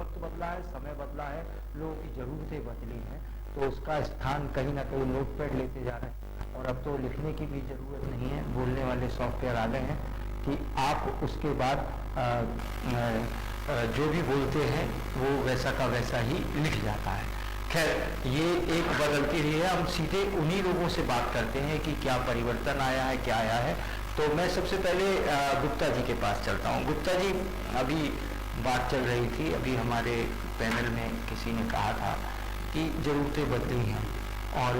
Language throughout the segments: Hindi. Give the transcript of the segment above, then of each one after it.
वक्त बदला है, समय बदला है, लोगों की ज़रूरतें बदली हैं, तो उसका स्थान कहीं ना कहीं नोटपैड लेते जा रहे हैं। और अब तो लिखने की भी ज़रूरत नहीं है, बोलने वाले सॉफ्टवेयर आ गए हैं कि आप उसके बाद जो भी बोलते हैं वो वैसा का वैसा ही लिख जाता है। खैर, ये एक बदलती रही है। हम सीधे उन्हीं लोगों से बात करते हैं कि क्या परिवर्तन आया है, क्या आया है। तो मैं सबसे पहले गुप्ता जी के पास चलता हूँ। गुप्ता जी, अभी बात चल रही थी, अभी हमारे पैनल में किसी ने कहा था कि ज़रूरतें बदली हैं, और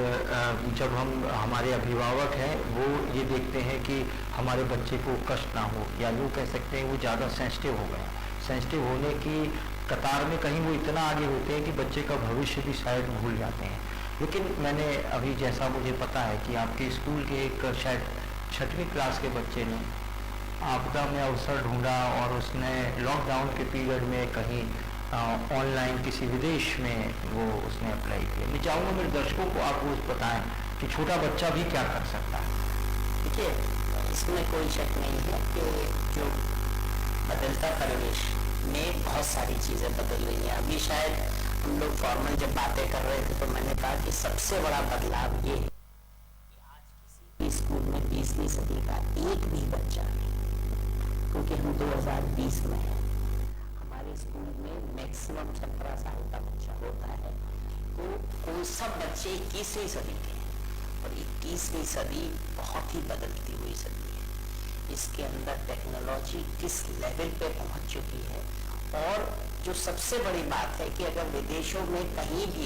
जब हम हमारे अभिभावक हैं वो ये देखते हैं कि हमारे बच्चे को कष्ट ना हो, या यूँ कह सकते हैं वो ज़्यादा सेंसिटिव हो गए। सेंसिटिव होने की कतार में कहीं वो इतना आगे होते हैं कि बच्चे का भविष्य भी शायद भूल जाते हैं। लेकिन मैंने अभी, जैसा मुझे पता है कि आपके स्कूल के एक शायद 6वीं क्लास के बच्चे ने आपदा में अवसर ढूंढा, और उसने लॉकडाउन के पीरियड में कहीं ऑनलाइन किसी विदेश में वो उसने अप्लाई किया। मैं चाहूँगा मेरे दर्शकों को आप वो बताएं कि छोटा बच्चा भी क्या कर सकता है। देखिए, इसमें कोई शक नहीं है कि जो बदलता परिवेश में बहुत सारी चीज़ें बदल रही हैं। अभी शायद हम लोग फॉर्मल जब बातें कर रहे थे तो मैंने कहा कि सबसे बड़ा बदलाव ये है कि आज किसी भी स्कूल में 20वीं सदी का एक भी बच्चा नहीं, क्योंकि हम 2020 में हैं, हमारे स्कूल में मैक्सिमम 17 साल का बच्चा होता है। तो कोई सब बच्चे 21वीं सदी के हैं, और 21वीं सदी बहुत ही बदलती हुई सदी है। इसके अंदर टेक्नोलॉजी किस लेवल पे पहुंच चुकी है, और जो सबसे बड़ी बात है कि अगर विदेशों में कहीं भी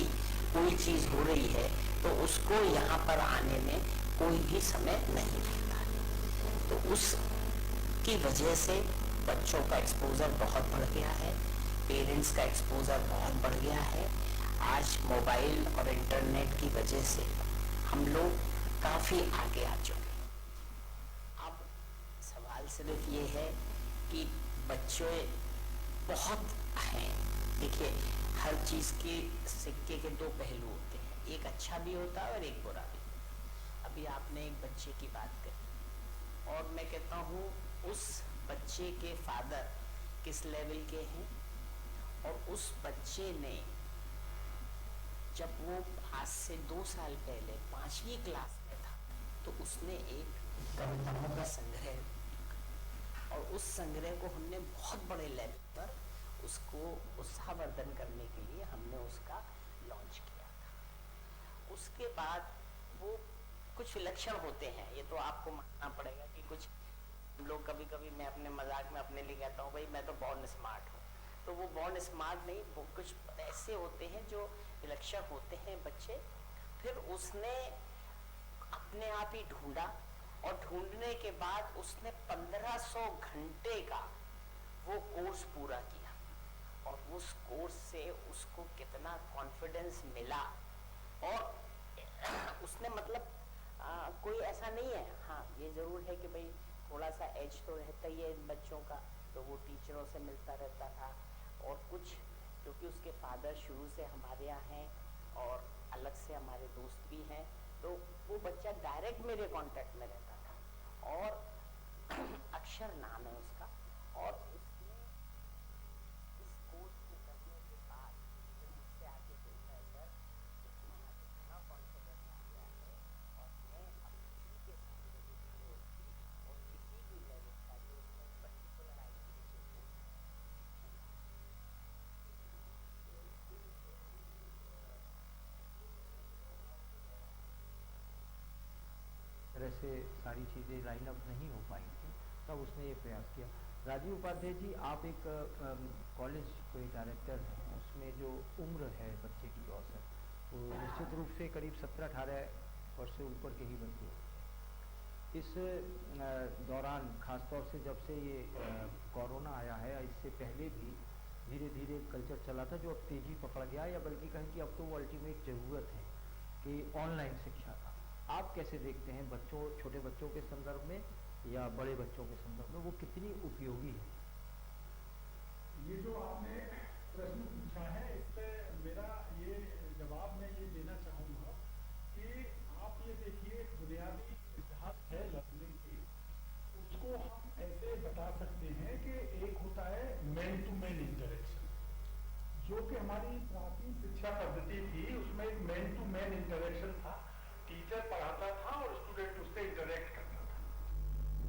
कोई चीज हो रही है तो उसको यहाँ पर आने में कोई भी समय नहीं लगता है। तो उसकी वजह से बच्चों का एक्सपोजर बहुत बढ़ गया है, पेरेंट्स का एक्सपोजर बहुत बढ़ गया है। आज मोबाइल और इंटरनेट की वजह से हम लोग काफी आगे आ चुके हैं। अब सवाल सिर्फ ये है कि बच्चे बहुत हैं। देखिए, हर चीज के सिक्के के दो पहलू होते हैं, एक अच्छा भी होता है और एक बुरा भी। अभी आपने एक बच्चे की बात करी, और मैं कहता हूँ उस बच्चे के फादर किस लेवल के हैं, और उस बच्चे ने जब वो आज से 2 साल पहले 5वीं क्लास में था तो उसने एक कविताओं का संग्रह, और उस संग्रह को हमने बहुत बड़े लेवल पर उसको उत्साहवर्धन करने के लिए हमने उसका लॉन्च किया था। उसके बाद वो कुछ विलक्षण होते हैं, ये तो आपको मानना पड़ेगा कि कुछ लोग कभी कभी, मैं अपने मजाक में अपने लिए कहता हूँ भाई मैं तो बॉर्न स्मार्ट हूँ, तो वो बॉर्न स्मार्ट नहीं, वो कुछ ऐसे होते हैं जो विलक्षण होते हैं बच्चे। फिर उसने अपने आप ही ढूंढा, और ढूंढने के बाद उसने 1500 घंटे का वो कोर्स पूरा किया, और उस कोर्स से उसको कितना कॉन्फिडेंस मिला। और उसने मतलब कोई ऐसा नहीं है, हाँ ये जरूर है कि भाई थोड़ा सा एज तो रहता ही है इन बच्चों का, तो वो टीचरों से मिलता रहता था, और कुछ क्योंकि उसके फादर शुरू से हमारे यहाँ हैं और अलग से हमारे दोस्त भी हैं, तो वो बच्चा डायरेक्ट मेरे कांटेक्ट में रहता था। और अक्षर नाम है उसका, और उसने इस कोर्स को करने के बाद फिर मुझसे आके बोलता है सर इतना इतना कॉन्फिडेंस आ गया है, और मैं अब किसी के सामने भी खड़े होती और किसी भी लेवल का जो उसने पर्टिकुलर एक्टिविटी को तरह से सारी चीज़ें लाइन अप नहीं हो पाई थी, तब उसने ये प्रयास किया। राजीव उपाध्याय जी, आप एक कॉलेज कोई डायरेक्टर हैं, उसमें जो उम्र है बच्चे की औसत, वो निश्चित रूप से करीब 17-18 वर्ष से ऊपर के ही बच्चे होते हैं। इस दौरान खासतौर से जब से ये कोरोना आया है, इससे पहले भी धीरे धीरे कल्चर चला था जो अब तेज़ी पकड़ गया, या बल्कि कहें कि अब तो वो अल्टीमेट ज़रूरत है कि ऑनलाइन शिक्षा का। आप कैसे देखते हैं बच्चों, छोटे बच्चों के संदर्भ में या बड़े बच्चों के संदर्भ में, वो कितनी उपयोगी है? ये जो आपने प्रश्न पूछा है, इस पे मेरा ये जवाब मैं ये देना चाहूँगा कि आप ये देखिए, बुनियादी सिद्धांत है लर्निंग की, उसको हम ऐसे बता सकते हैं कि एक होता है मैन टू मैन इंटरेक्शन, कि हमारी प्राचीन शिक्षा पद्धति थी, उसमें एक मैन टू मैन इंटरेक्शन था, टीचर पढ़ाता था और स्टूडेंट उससे इंटरेक्ट करता था।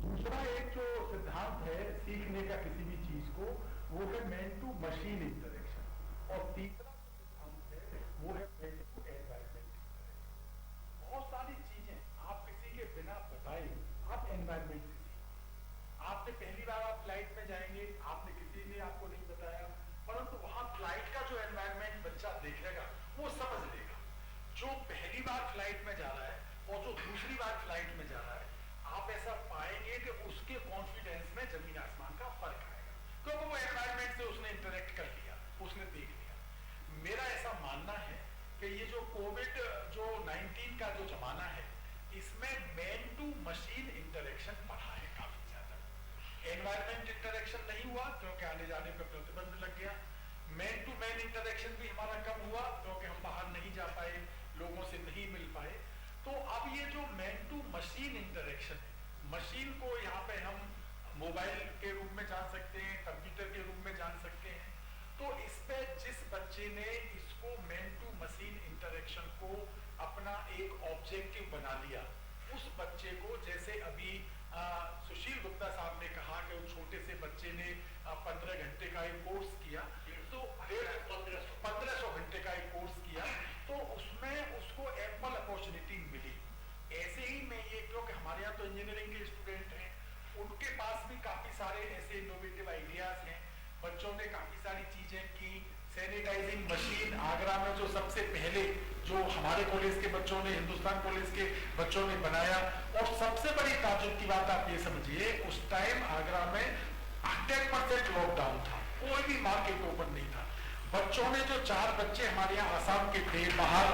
दूसरा एक जो सिद्धांत है सीखने का किसी भी चीज को, वो है मैन टू मशीन इंटरेक्शन, और तीसरा जो सिद्धांत है वो है मैन टू एनवायरमेंट इंटरेक्शन। बहुत सारी चीजें आप किसी के बिना बताए आप एनवायरमेंट से सीखो। आपने पहली बार आप फ्लाइट में जाएंगे, आपने किसी ने आपको नहीं बताया, परंतु वहां फ्लाइट का जो एनवायरमेंट बच्चा देखेगा वो समझ लेगा। जो पहली बार फ्लाइट में जा रहा है और जो दूसरी बार फ्लाइट में जा रहा है, आप ऐसा पाएंगे कि उसके कॉन्फिडेंस में जमीन आसमान का फर्क आएगा, क्योंकि वो एनवायरमेंट से उसने इंटरेक्ट कर लिया, उसने देख लिया। मेरा ऐसा मानना है कि ये जो कोविड जो 19 का जो जमाना है, इसमें मैन टू मशीन इंटरेक्शन बढ़ा है काफी ज्यादा। एनवायरमेंट इंटरेक्शन नहीं हुआ क्योंकि आने जाने पर प्रतिबंध लग गया। मैन टू मैन इंटरेक्शन भी हमारा कम हुआ क्योंकि हम बाहर नहीं जा पाए, लोगों से नहीं मिल पाए। तो अब ये जो मैन टू मशीन इंटरेक्शन है, मशीन को यहाँ पे हम मोबाइल के रूप में जान सकते हैं, कंप्यूटर के रूप में जान सकते हैं। तो इस पे जिस बच्चे ने इसको मैन टू मशीन इंटरेक्शन को अपना एक ऑब्जेक्टिव बना लिया, उस बच्चे को, जैसे अभी सुशील गुप्ता साहब ने कहा कि उस छोटे से बच्चे ने 15 घंटे का एक कोर्स किया, तो 1500 घंटे का एक कोर्स किया, तो उसमें उसको एम्पल अपॉर्चुनिटी मिली। ऐसे ही मैं ये, क्योंकि हमारे यहाँ तो इंजीनियरिंग के स्टूडेंट हैं, उनके पास भी काफी सारे ऐसे इनोवेटिव आइडियाज हैं। बच्चों ने काफी सारी चीजें की। सैनिटाइजिंग मशीन आगरा में जो सबसे पहले जो हमारे कॉलेज के बच्चों ने, हिंदुस्तान कॉलेज के बच्चों ने बनाया, और सबसे बड़ी ताज्जुब की बात आप ये समझिए, उस टाइम आगरा में 100% लॉकडाउन था, कोई भी मार्केट ओपन नहीं था। बच्चों ने, जो 4 बच्चे हमारे यहाँ आसाम के थे, बाहर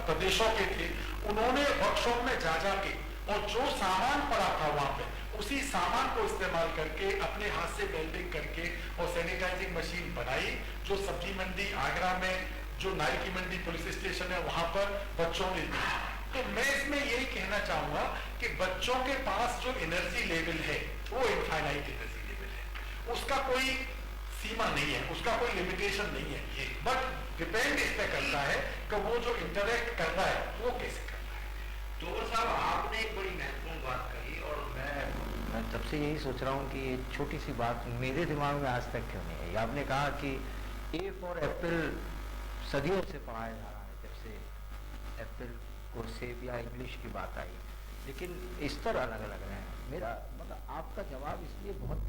प्रदेशों के थे, उन्होंने वर्कशॉप में जा के और जो सामान पड़ा था वहां पे, उसी सामान को इस्तेमाल करके अपने हाथ से वेल्डिंग करके और सैनिटाइजिंग मशीन बनाई, जो सब्जी मंडी आगरा में, जो नाई की मंडी पुलिस स्टेशन है, वहां पर बच्चों ने दी। तो मैं इसमें यही कहना चाहूंगा कि बच्चों के पास जो एनर्जी लेवल है वो इनफाइनाइट एनर्जी लेवल है, उसका कोई सीमा नहीं है, उसका कोई लिमिटेशन नहीं है, बट डिपेंड इस पे करता है कि वो जो इंटरेक्ट कर रहा है वो कैसे कर रहा है। तो साहब, आपने एक बड़ी महत्वपूर्ण बात कही, और मैं तब से यही सोच रहा हूँ कि ये छोटी सी बात मेरे दिमाग में आज तक क्यों नहीं आई। आपने कहा कि ए फॉर एप्पल सदियों से पढ़ाया जा रहा है, जब से एप्पल को सेब या इंग्लिश की बात आई, लेकिन स्तर अलग अलग रहे हैं। मेरा मतलब आपका जवाब इसलिए बहुत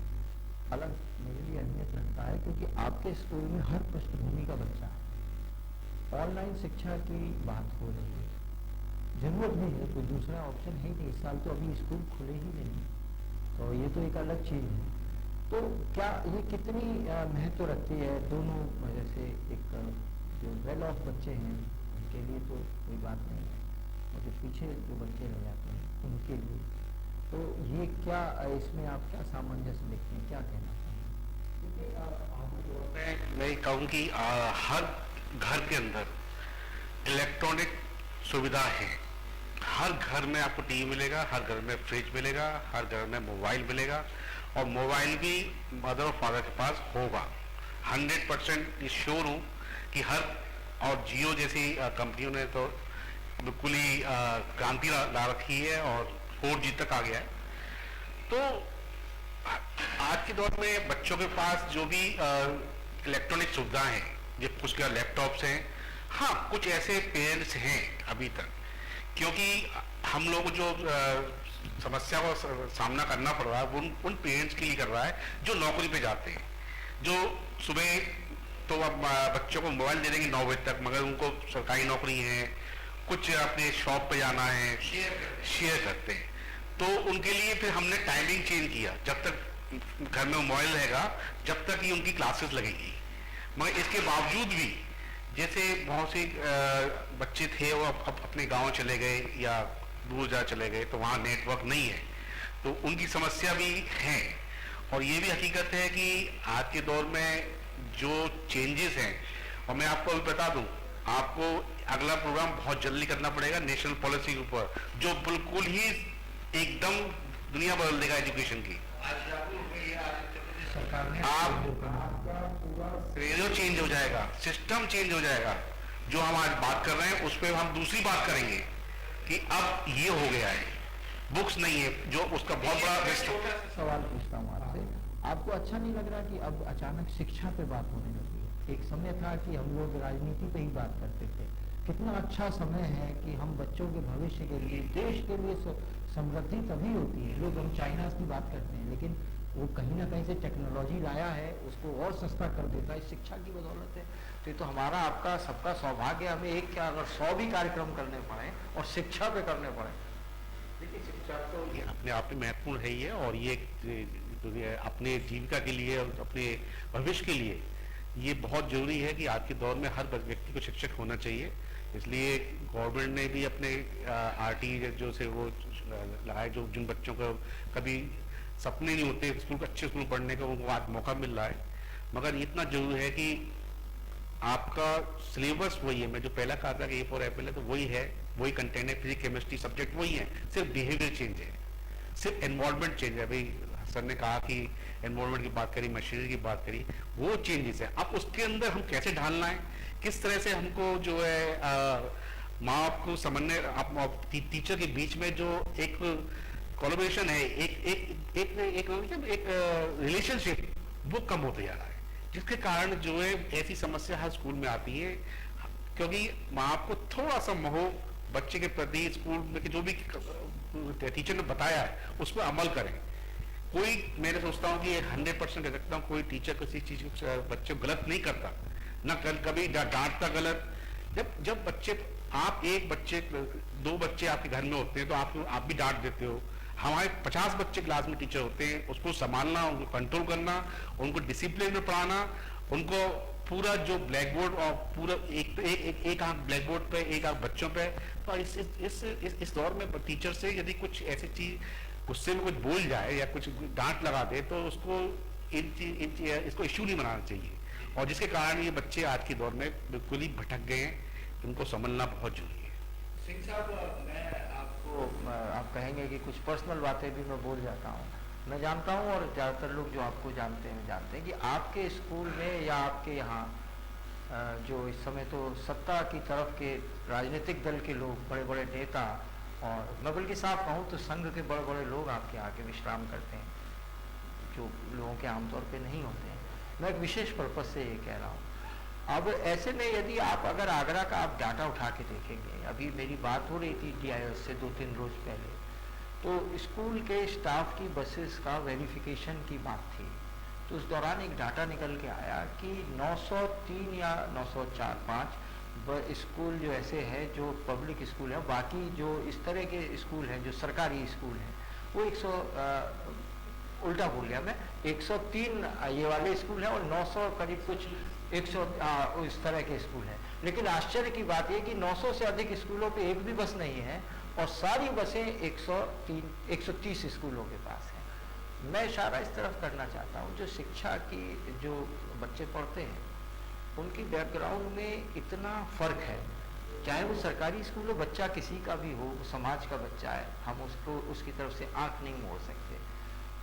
अलग मेरे लिए अहमियत रखता है क्योंकि आपके स्कूल में हर पृष्ठभूमि का बच्चा है। ऑनलाइन शिक्षा की बात हो रही है, जरूरत भी है, कोई दूसरा ऑप्शन है ही नहीं। इस साल तो अभी स्कूल खुले ही नहीं, तो ये तो एक अलग चीज़ है। तो क्या ये कितनी महत्व रखती है दोनों वजह से? एक जो वेल ऑफ बच्चे हैं उनके लिए तो कोई बात नहीं है, और जो पीछे जो बच्चे रह जाते हैं उनके लिए, तो ये क्या, इसमें आप क्या सामंजस्य देखते हैं, क्या कहना मैं यही कहूँ कि हर घर के अंदर इलेक्ट्रॉनिक सुविधा है। हर घर में आपको टीवी मिलेगा, हर घर में फ्रिज मिलेगा, हर घर में मोबाइल मिलेगा, और मोबाइल भी मदर और फादर के पास होगा। 100% श्योर हूँ कि हर, और जियो जैसी कंपनियों ने तो बिल्कुल ही क्रांति ला रखी है और 4G तक आ गया है। तो आज के दौर में बच्चों के पास जो भी इलेक्ट्रॉनिक सुविधा है, जो कुछ लैपटॉप्स हैं, हाँ कुछ ऐसे पेरेंट्स हैं अभी तक, क्योंकि हम लोग जो समस्या का सामना करना पड़ रहा है उन पेरेंट्स के लिए कर रहा है जो नौकरी पे जाते हैं, जो सुबह तो अब बच्चों को मोबाइल दे देंगे 9 बजे तक, मगर उनको सरकारी नौकरी है, कुछ अपने शॉप पे जाना है, शेयर करते हैं। तो उनके लिए फिर हमने टाइमिंग चेंज किया, जब तक घर में मोबाइल रहेगा जब तक ही उनकी क्लासेस लगेगी। मगर इसके बावजूद भी जैसे बहुत से बच्चे थे वो अब अपने गांव चले गए या दूर जा चले गए, तो वहाँ नेटवर्क नहीं है, तो उनकी समस्या भी है। और ये भी हकीकत है कि आज के दौर में जो चेंजेस हैं, और मैं आपको अभी बता दूं, आपको अगला प्रोग्राम बहुत जल्दी करना पड़ेगा नेशनल पॉलिसी के ऊपर, जो बिल्कुल ही एकदम दुनिया बदल देगा एजुकेशन की। सरकार ने आपका पूरा रेडियो चेंज हो जाएगा, सिस्टम चेंज हो जाएगा। जो हम आज बात कर रहे हैं उस पर हम दूसरी बात करेंगे कि अब ये हो गया है, बुक्स नहीं है, जो उसका बहुत बड़ा रिस्क। सवाल पूछता हूँ आपसे, आपको अच्छा नहीं लग रहा कि अब अचानक शिक्षा पे बात होने लगी है? एक समय था कि हम लोग राजनीति पे ही बात करते थे। कितना अच्छा समय है कि हम बच्चों के भविष्य के लिए, देश के लिए समृद्धि तभी होती है। लोग हम चाइना की बात करते हैं, लेकिन वो कहीं ना कहीं से टेक्नोलॉजी लाया है, उसको और सस्ता कर देता है, शिक्षा की बदौलत है। तो ये तो हमारा आपका सबका सौभाग्य, हमें एक क्या अगर 100 भी कार्यक्रम करने पड़े और शिक्षा पे करने पड़े। देखिए शिक्षा तो ये अपने आप में महत्वपूर्ण है ही है, और ये अपने जीविका के लिए और अपने भविष्य के लिए ये बहुत जरूरी है कि आज के दौर में हर व्यक्ति को शिक्षक होना चाहिए। इसलिए गवर्नमेंट ने भी अपने आरटी जो से वो लगाए, जो जिन बच्चों को कभी सपने नहीं होते स्कूल अच्छे स्कूल पढ़ने का, उनको आज मौका मिल रहा है। मगर इतना जरूरी है कि आपका सिलेबस वही है। मैं जो पहला कहा था कि A for एप्पल है, तो वही है, वही कंटेंट है, फिजिक्स केमिस्ट्री सब्जेक्ट वही है, सिर्फ बिहेवियर चेंज है, सिर्फ एनवायरमेंट चेंज है। भाई सर ने कहा कि एनवायरमेंट की बात करी, मशीनरी की बात करी, वो चेंजेस है। अब उसके अंदर हम कैसे ढालना है, किस तरह से हमको जो है माँ बाप को समझने, आप टीचर के बीच में जो एक कोलैबोरेशन है, एक रिलेशनशिप, वो कम होते जा रहा है, जिसके कारण जो है ऐसी समस्या हर स्कूल में आती है। क्योंकि माँ बाप को थोड़ा सा मोह बच्चे के प्रति, स्कूल में जो भी टीचर ने बताया है उस पर अमल करें। कोई, मैंने सोचता हूँ कि 100% कह सकता हूँ, कोई टीचर किसी चीज बच्चे को गलत नहीं करता, ना कभी डांटता गलत। जब बच्चे, आप एक बच्चे, 2 बच्चे आपके घर में होते हैं तो आप भी डांट देते हो। हमारे 50 बच्चे क्लास में टीचर होते हैं, उसको संभालना, उनको कंट्रोल करना, उनको डिसिप्लिन में पढ़ाना, उनको पूरा जो ब्लैक बोर्ड और पूरा एक आंख ब्लैक बोर्ड पे, एक आंख बच्चों पे। तो इस दौर में टीचर से यदि कुछ ऐसी चीज गुस्से में कुछ बोल जाए या कुछ डांट लगा दे, तो उसको इसको इश्यू नहीं बनाना चाहिए। और जिसके कारण ये बच्चे आज के दौर में बिल्कुल ही भटक गए हैं, इनको समझना बहुत जरूरी है। सिंह साहब, मैं आपको, आप कहेंगे कि कुछ पर्सनल बातें भी मैं बोल जाता हूँ। मैं जानता हूँ, और ज़्यादातर लोग जो आपको जानते हैं जानते हैं कि आपके स्कूल में या आपके यहाँ जो इस समय तो सत्ता की तरफ के राजनीतिक दल के लोग, बड़े बड़े नेता, और मैं बल्कि साफ कहूँ तो संघ के बड़े बड़े लोग आपके आके विश्राम करते हैं, जो लोगों के आमतौर पे नहीं होते हैं। मैं एक विशेष पर्पज से ये कह रहा हूँ। अब ऐसे में यदि आप अगर आगरा का आप डाटा उठा के देखेंगे, अभी मेरी बात हो रही थी DIS से 2-3 रोज पहले, तो स्कूल के स्टाफ की बसेस का वेरिफिकेशन की बात थी। तो उस दौरान एक डाटा निकल के आया कि 903 या 904-5 स्कूल जो ऐसे है जो पब्लिक स्कूल है, बाकी जो इस तरह के स्कूल हैं जो सरकारी स्कूल हैं, वो 100 उल्टा बोल गया मैं, 103 ये वाले स्कूल हैं, और 900 करीब कुछ 100 इस तरह के स्कूल हैं। लेकिन आश्चर्य की बात यह कि 900 से अधिक स्कूलों पे एक भी बस नहीं है, और सारी बसें 130 स्कूलों के पास हैं। मैं इशारा इस तरफ करना चाहता हूँ, जो शिक्षा की जो बच्चे पढ़ते हैं उनकी बैकग्राउंड में इतना फ़र्क है, चाहे वो सरकारी स्कूल हो, बच्चा किसी का भी हो, समाज का बच्चा है, हम उसको उसकी तरफ से आंख नहीं मोड़ सकते।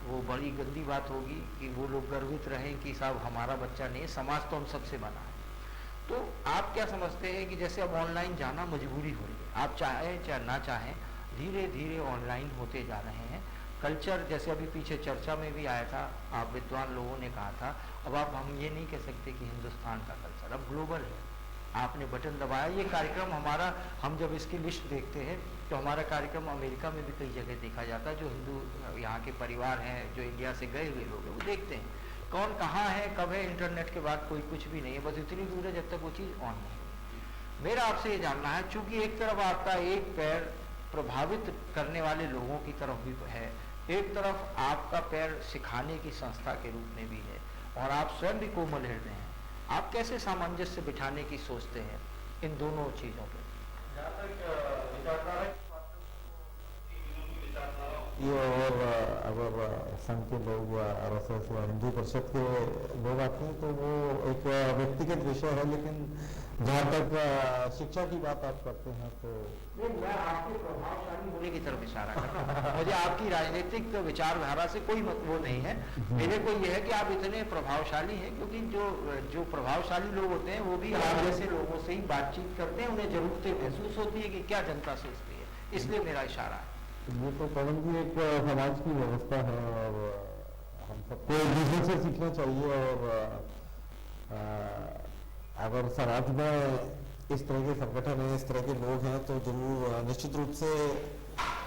वो बड़ी गंदी बात होगी कि वो लोग गर्वित रहें कि साहब हमारा बच्चा नहीं है, समाज तो हम सबसे बना है। तो आप क्या समझते हैं कि जैसे अब ऑनलाइन जाना मजबूरी हो रही है, आप चाहें चाहे ना चाहें, धीरे धीरे ऑनलाइन होते जा रहे हैं। कल्चर, जैसे अभी पीछे चर्चा में भी आया था, आप विद्वान लोगों ने कहा था, अब आप हम ये नहीं कह सकते कि हिंदुस्तान का कल्चर अब ग्लोबल है। आपने बटन दबाया, ये कार्यक्रम हमारा, हम जब इसकी लिस्ट देखते हैं तो हमारा कार्यक्रम अमेरिका में भी कई जगह देखा जाता है। जो हिंदू यहाँ के परिवार हैं, जो इंडिया से गए हुए लोग हैं, वो देखते हैं कौन कहाँ है, कब है। इंटरनेट के बाद कोई कुछ भी नहीं है, बस इतनी दूर है जब तक वो चीज़ ऑन नहीं है। मेरा आपसे ये जानना है, चूँकि एक तरफ आपका एक पैर प्रभावित करने वाले लोगों की तरफ भी है, एक तरफ आपका पैर सिखाने की संस्था के रूप में भी है, और आप स्वयं भी कोमल हृदय हैं, आप कैसे सामंजस्य बिठाने की सोचते हैं इन दोनों चीज़ों पे? ये और अगर संघ के लोग RSS या हिंदू परिषद के लोग आते हैं तो वो एक व्यक्तिगत विषय है, लेकिन जहाँ तक शिक्षा की बात आप करते हैं तो मैं आपके प्रभावशाली होने की तरफ इशारा कर रहा हूँ। मुझे आपकी राजनीतिक विचारधारा से कोई वो नहीं है। मेरे को यह है कि आप इतने प्रभावशाली हैं, क्योंकि जो प्रभावशाली लोग होते हैं वो भी आप जैसे लोगों से ही बातचीत करते हैं, उन्हें जरूरतें महसूस होती है कि क्या जनता सोचती है, इसलिए मेरा इशारा है। ये तो पवन जी एक समाज की व्यवस्था है और हम सबको एक दूसरे से सीखना चाहिए। और अगर समाज में इस तरह के संगठन है, इस तरह के लोग हैं, तो जरूर निश्चित रूप से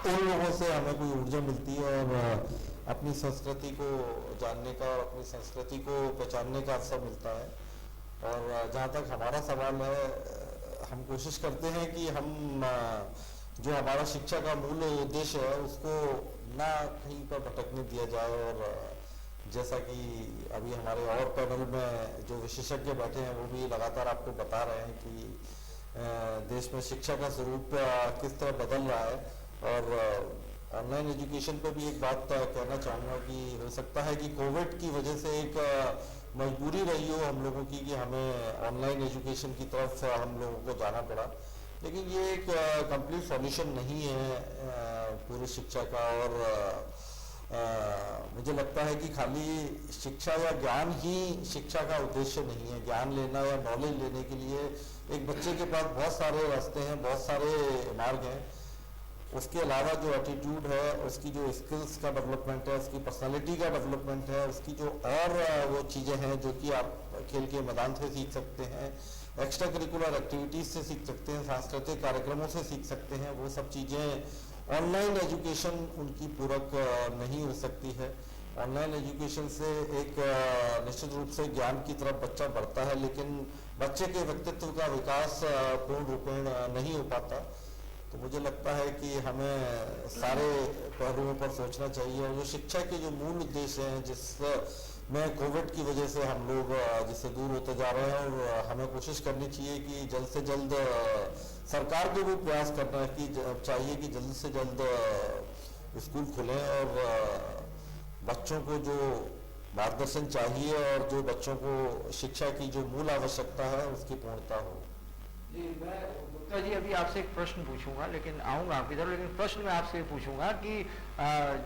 उन लोगों से हमें कोई ऊर्जा मिलती है और अपनी संस्कृति को जानने का और अपनी संस्कृति को पहचानने का अवसर मिलता है। और जहाँ तक हमारा सवाल है, हम कोशिश करते हैं कि हम जो हमारा शिक्षा का मूल उद्देश्य है उसको ना कहीं पर भटकने दिया जाए। और जैसा कि अभी हमारे और पैनल में जो विशेषज्ञ बैठे हैं वो भी लगातार आपको बता रहे हैं कि देश में शिक्षा का स्वरूप किस तरह बदल रहा है। और ऑनलाइन एजुकेशन पे भी एक बात कहना चाहूँगा कि हो सकता है कि कोविड की वजह से एक मजबूरी रही हो हम लोगों की कि हमें ऑनलाइन एजुकेशन की तरफ हम लोगों को जाना पड़ा, लेकिन ये एक कंप्लीट सॉल्यूशन नहीं है पूरी शिक्षा का। और मुझे लगता है कि खाली शिक्षा या ज्ञान ही शिक्षा का उद्देश्य नहीं है। ज्ञान लेना या नॉलेज लेने के लिए एक बच्चे के पास बहुत सारे रास्ते हैं, बहुत सारे मार्ग हैं। उसके अलावा जो एटीट्यूड है, उसकी जो स्किल्स का डेवलपमेंट है, उसकी पर्सनालिटी का डेवलपमेंट है, उसकी जो और वो चीज़ें हैं जो कि आप खेल के मैदान से सीख सकते हैं, एक्स्ट्रा करिकुलर एक्टिविटीज़ से सीख सकते हैं, सांस्कृतिक कार्यक्रमों से सीख सकते हैं, वो सब चीज़ें ऑनलाइन एजुकेशन उनकी पूरक नहीं हो सकती है। ऑनलाइन एजुकेशन से एक निश्चित रूप से ज्ञान की तरफ बच्चा बढ़ता है, लेकिन बच्चे के व्यक्तित्व का विकास पूर्ण रूपेण नहीं हो पाता। तो मुझे लगता है कि हमें सारे पहलुओं पर सोचना चाहिए। और जो शिक्षा के जो मूल उद्देश्य हैं जिसमें कोविड की वजह से हम लोग जिससे दूर होते जा रहे हैं, और हमें कोशिश करनी चाहिए कि जल्द से जल्द सरकार को भी प्रयास करना चाहिए कि जल्द से जल्द स्कूल खुलें और बच्चों को जो मार्गदर्शन चाहिए और जो बच्चों को शिक्षा की जो मूल आवश्यकता है उसकी पूर्णता हो। जी, मैं गुप्ता जी अभी आपसे एक प्रश्न पूछूंगा, लेकिन आऊँगा आपकी तरफ, लेकिन प्रश्न मैं आपसे पूछूंगा कि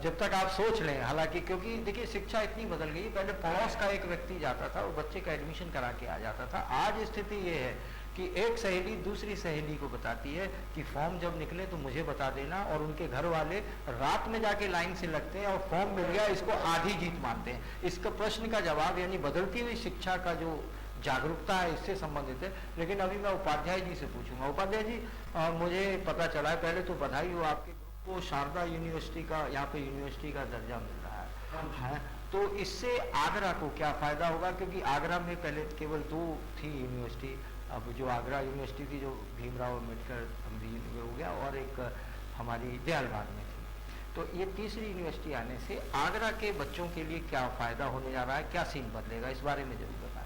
जब तक आप सोच लें, हालांकि क्योंकि देखिए शिक्षा इतनी बदल गई, पहले पड़ोस का एक व्यक्ति जाता था और बच्चे का एडमिशन करा के आ जाता था। आज स्थिति ये है कि एक सहेली दूसरी सहेली को बताती है कि फॉर्म जब निकले तो मुझे बता देना, और उनके घर वाले रात में जाके लाइन से लगते हैं और फॉर्म मिल गया इसको आधी जीत मानते हैं। इसका प्रश्न का जवाब यानी बदलती हुई शिक्षा का जो जागरूकता है इससे संबंधित है। लेकिन अभी मैं उपाध्याय जी से पूछूंगा। उपाध्याय जी, मुझे पता चला है, पहले तो बधाई हो, आपके ग्रुप को शारदा यूनिवर्सिटी का यहाँ पे यूनिवर्सिटी का दर्जा मिल रहा है। तो इससे आगरा को क्या फायदा होगा? क्योंकि आगरा में पहले केवल 2 थी यूनिवर्सिटी, अब जो आगरा यूनिवर्सिटी थी जो भीमराव अम्बेडकर हो गया, और एक हमारी दयालबाग में थी। तो ये तीसरी यूनिवर्सिटी आने से आगरा के बच्चों के लिए क्या फायदा होने जा रहा है, क्या सीन बदलेगा, इस बारे में जरूर बताएं।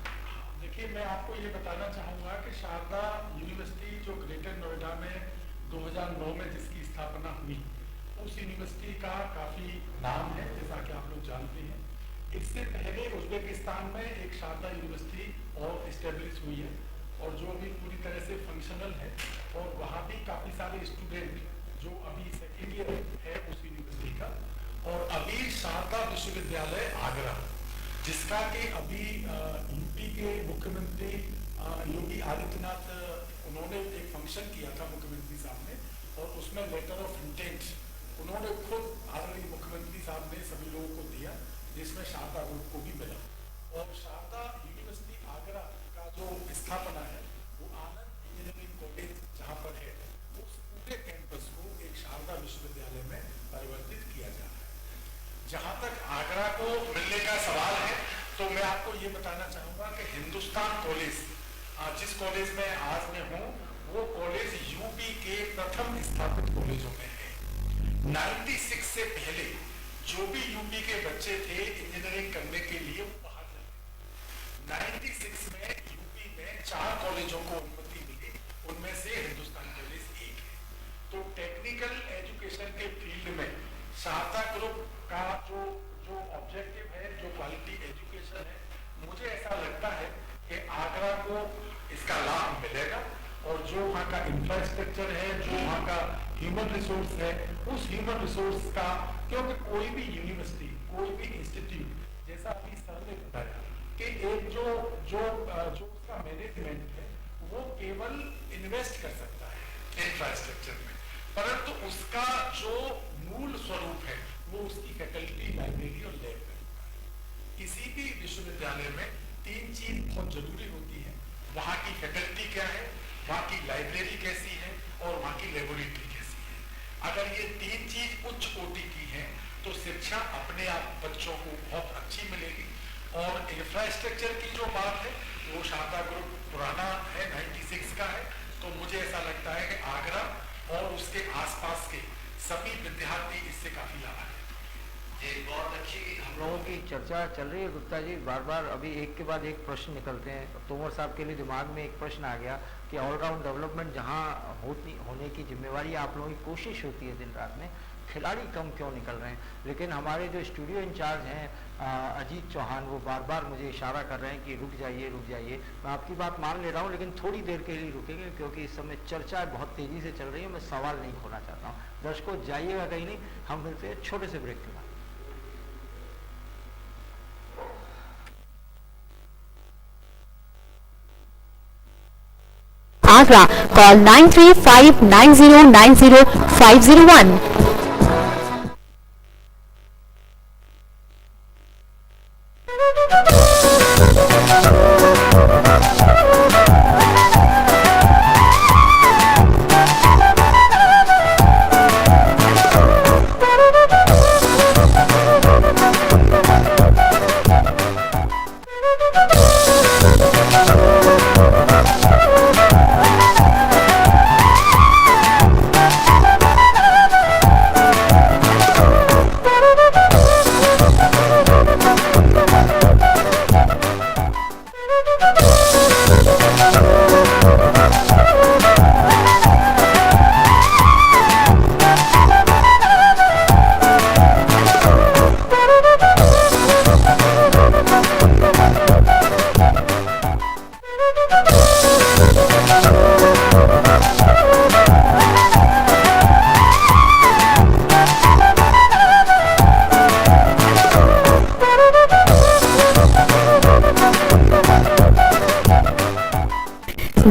देखिए, मैं आपको ये बताना चाहूँगा कि शारदा यूनिवर्सिटी जो ग्रेटर नोएडा में 2009 में जिसकी स्थापना हुई, उस यूनिवर्सिटी का काफ़ी नाम है, जैसा कि आप लोग जानते हैं। इससे पहले उज्बेकिस्तान में एक शारदा यूनिवर्सिटी और इस्टेब्लिश हुई है, और जो अभी पूरी तरह से फंक्शनल है, और वहाँ भी काफ़ी सारे स्टूडेंट जो अभी सेकेंड ईयर है उस यूनिवर्सिटी का। और अभी शारदा विश्वविद्यालय आगरा, जिसका कि अभी यूपी के मुख्यमंत्री योगी आदित्यनाथ, उन्होंने एक फंक्शन किया था मुख्यमंत्री साहब ने, और उसमें लेटर ऑफ इंटेंट उन्होंने खुद आदरणीय मुख्यमंत्री साहब ने सभी लोगों को दिया, जिसमें शारदा ग्रुप को भी मिला। और शारदा यूनिवर्सिटी आगरा का जो स्थापना है वो आनंद इंजीनियरिंग कॉलेज जहाँ पर है, उस पूरे कैंपस को एक शारदा विश्वविद्यालय में परिवर्तित किया जा रहा है। जहाँ तक आगरा को मिलने का सवाल है, तो मैं आपको ये बताना चाहूँगा कि हिंदुस्तान कॉलेज, जिस कॉलेज में आज मैं हूँ, वो कॉलेज यूपी के प्रथम स्थापित कॉलेजों में है। 96 से पहले जो भी यूपी के बच्चे थे इंजीनियरिंग करने के लिए वो बाहर जाते। 96 में यूपी में 4 कॉलेजों को अनुमति मिली, उनमें से हिंदुस्तान कॉलेज एक है। तो टेक्निकल एजुकेशन के फील्ड में शारदा ग्रुप का जो ऑब्जेक्टिव है, जो क्वालिटी एजुकेशन है, मुझे ऐसा लगता है कि आगरा को इसका लाभ मिलेगा। जो वहाँ का इंफ्रास्ट्रक्चर है, जो वहाँ का ह्यूमन रिसोर्स है, उस ह्यूमन रिसोर्स का, क्योंकि कोई भी यूनिवर्सिटी, कोई भी इंस्टीट्यूट, जैसा अभी सर ने बताया कि एक जो उसका मैनेजमेंट है वो केवल इन्वेस्ट कर सकता है इंफ्रास्ट्रक्चर में, परंतु उसका जो मूल स्वरूप है वो उसकी फैकल्टी, लाइब्रेरी और लैब में होता है। किसी भी विश्वविद्यालय में तीन चीज बहुत जरूरी होती है, वहाँ की फैकल्टी क्या है, वहाँ की लाइब्रेरी कैसी है और वहाँ की लेबोरेटरी कैसी है। अगर ये तीन चीज उच्च कोटि की है तो शिक्षा अपने आप बच्चों को बहुत अच्छी मिलेगी। और इंफ्रास्ट्रक्चर की जो बात है वो शारदा ग्रुप पुराना है, 96 का है, तो मुझे ऐसा लगता है कि आगरा और उसके आसपास के सभी विद्यार्थी इससे काफी लाभान्वित। ये बहुत अच्छी हम लोगों की चर्चा चल रही है गुप्ता जी, बार बार अभी एक के बाद एक प्रश्न निकलते हैं। तोमर साहब के लिए दिमाग में एक प्रश्न आ गया कि ऑलराउंड डेवलपमेंट जहाँ होने की जिम्मेवारी आप लोगों की कोशिश होती है दिन रात में, खिलाड़ी कम क्यों निकल रहे हैं। लेकिन हमारे जो स्टूडियो इंचार्ज हैं अजीत चौहान, वो बार बार मुझे इशारा कर रहे हैं कि रुक जाइए रुक जाइए। मैं आपकी बात मान ले रहा हूँ लेकिन थोड़ी देर के लिए रुकेंगे क्योंकि इस समय चर्चा बहुत तेज़ी से चल रही है, मैं सवाल नहीं खोना चाहता हूँ। दर्शकों जाइएगा कहीं नहीं, हम मिलते हैं छोटे से ब्रेक के बाद। Agra, call 9359090501.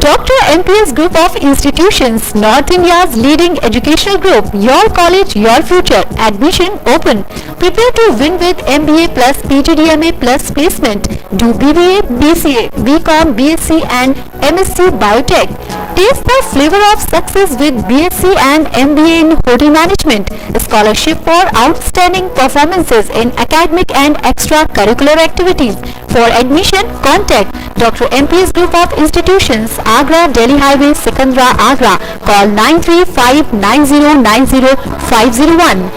Dr. MPS Group of Institutions, North India's leading educational group. Your college, your future. Admission open. Prepare to win with MBA plus PGDMA plus placement. Do BBA, BCA, BCom, BSc and MSc Biotech. Taste the flavor of success with BSc and MBA in Hotel Management. Scholarship for outstanding performances in academic and extracurricular activities. For admission, contact Dr. MPS Group of Institutions, Agra, Delhi Highway, Sikandra, Agra. Call 9359090501.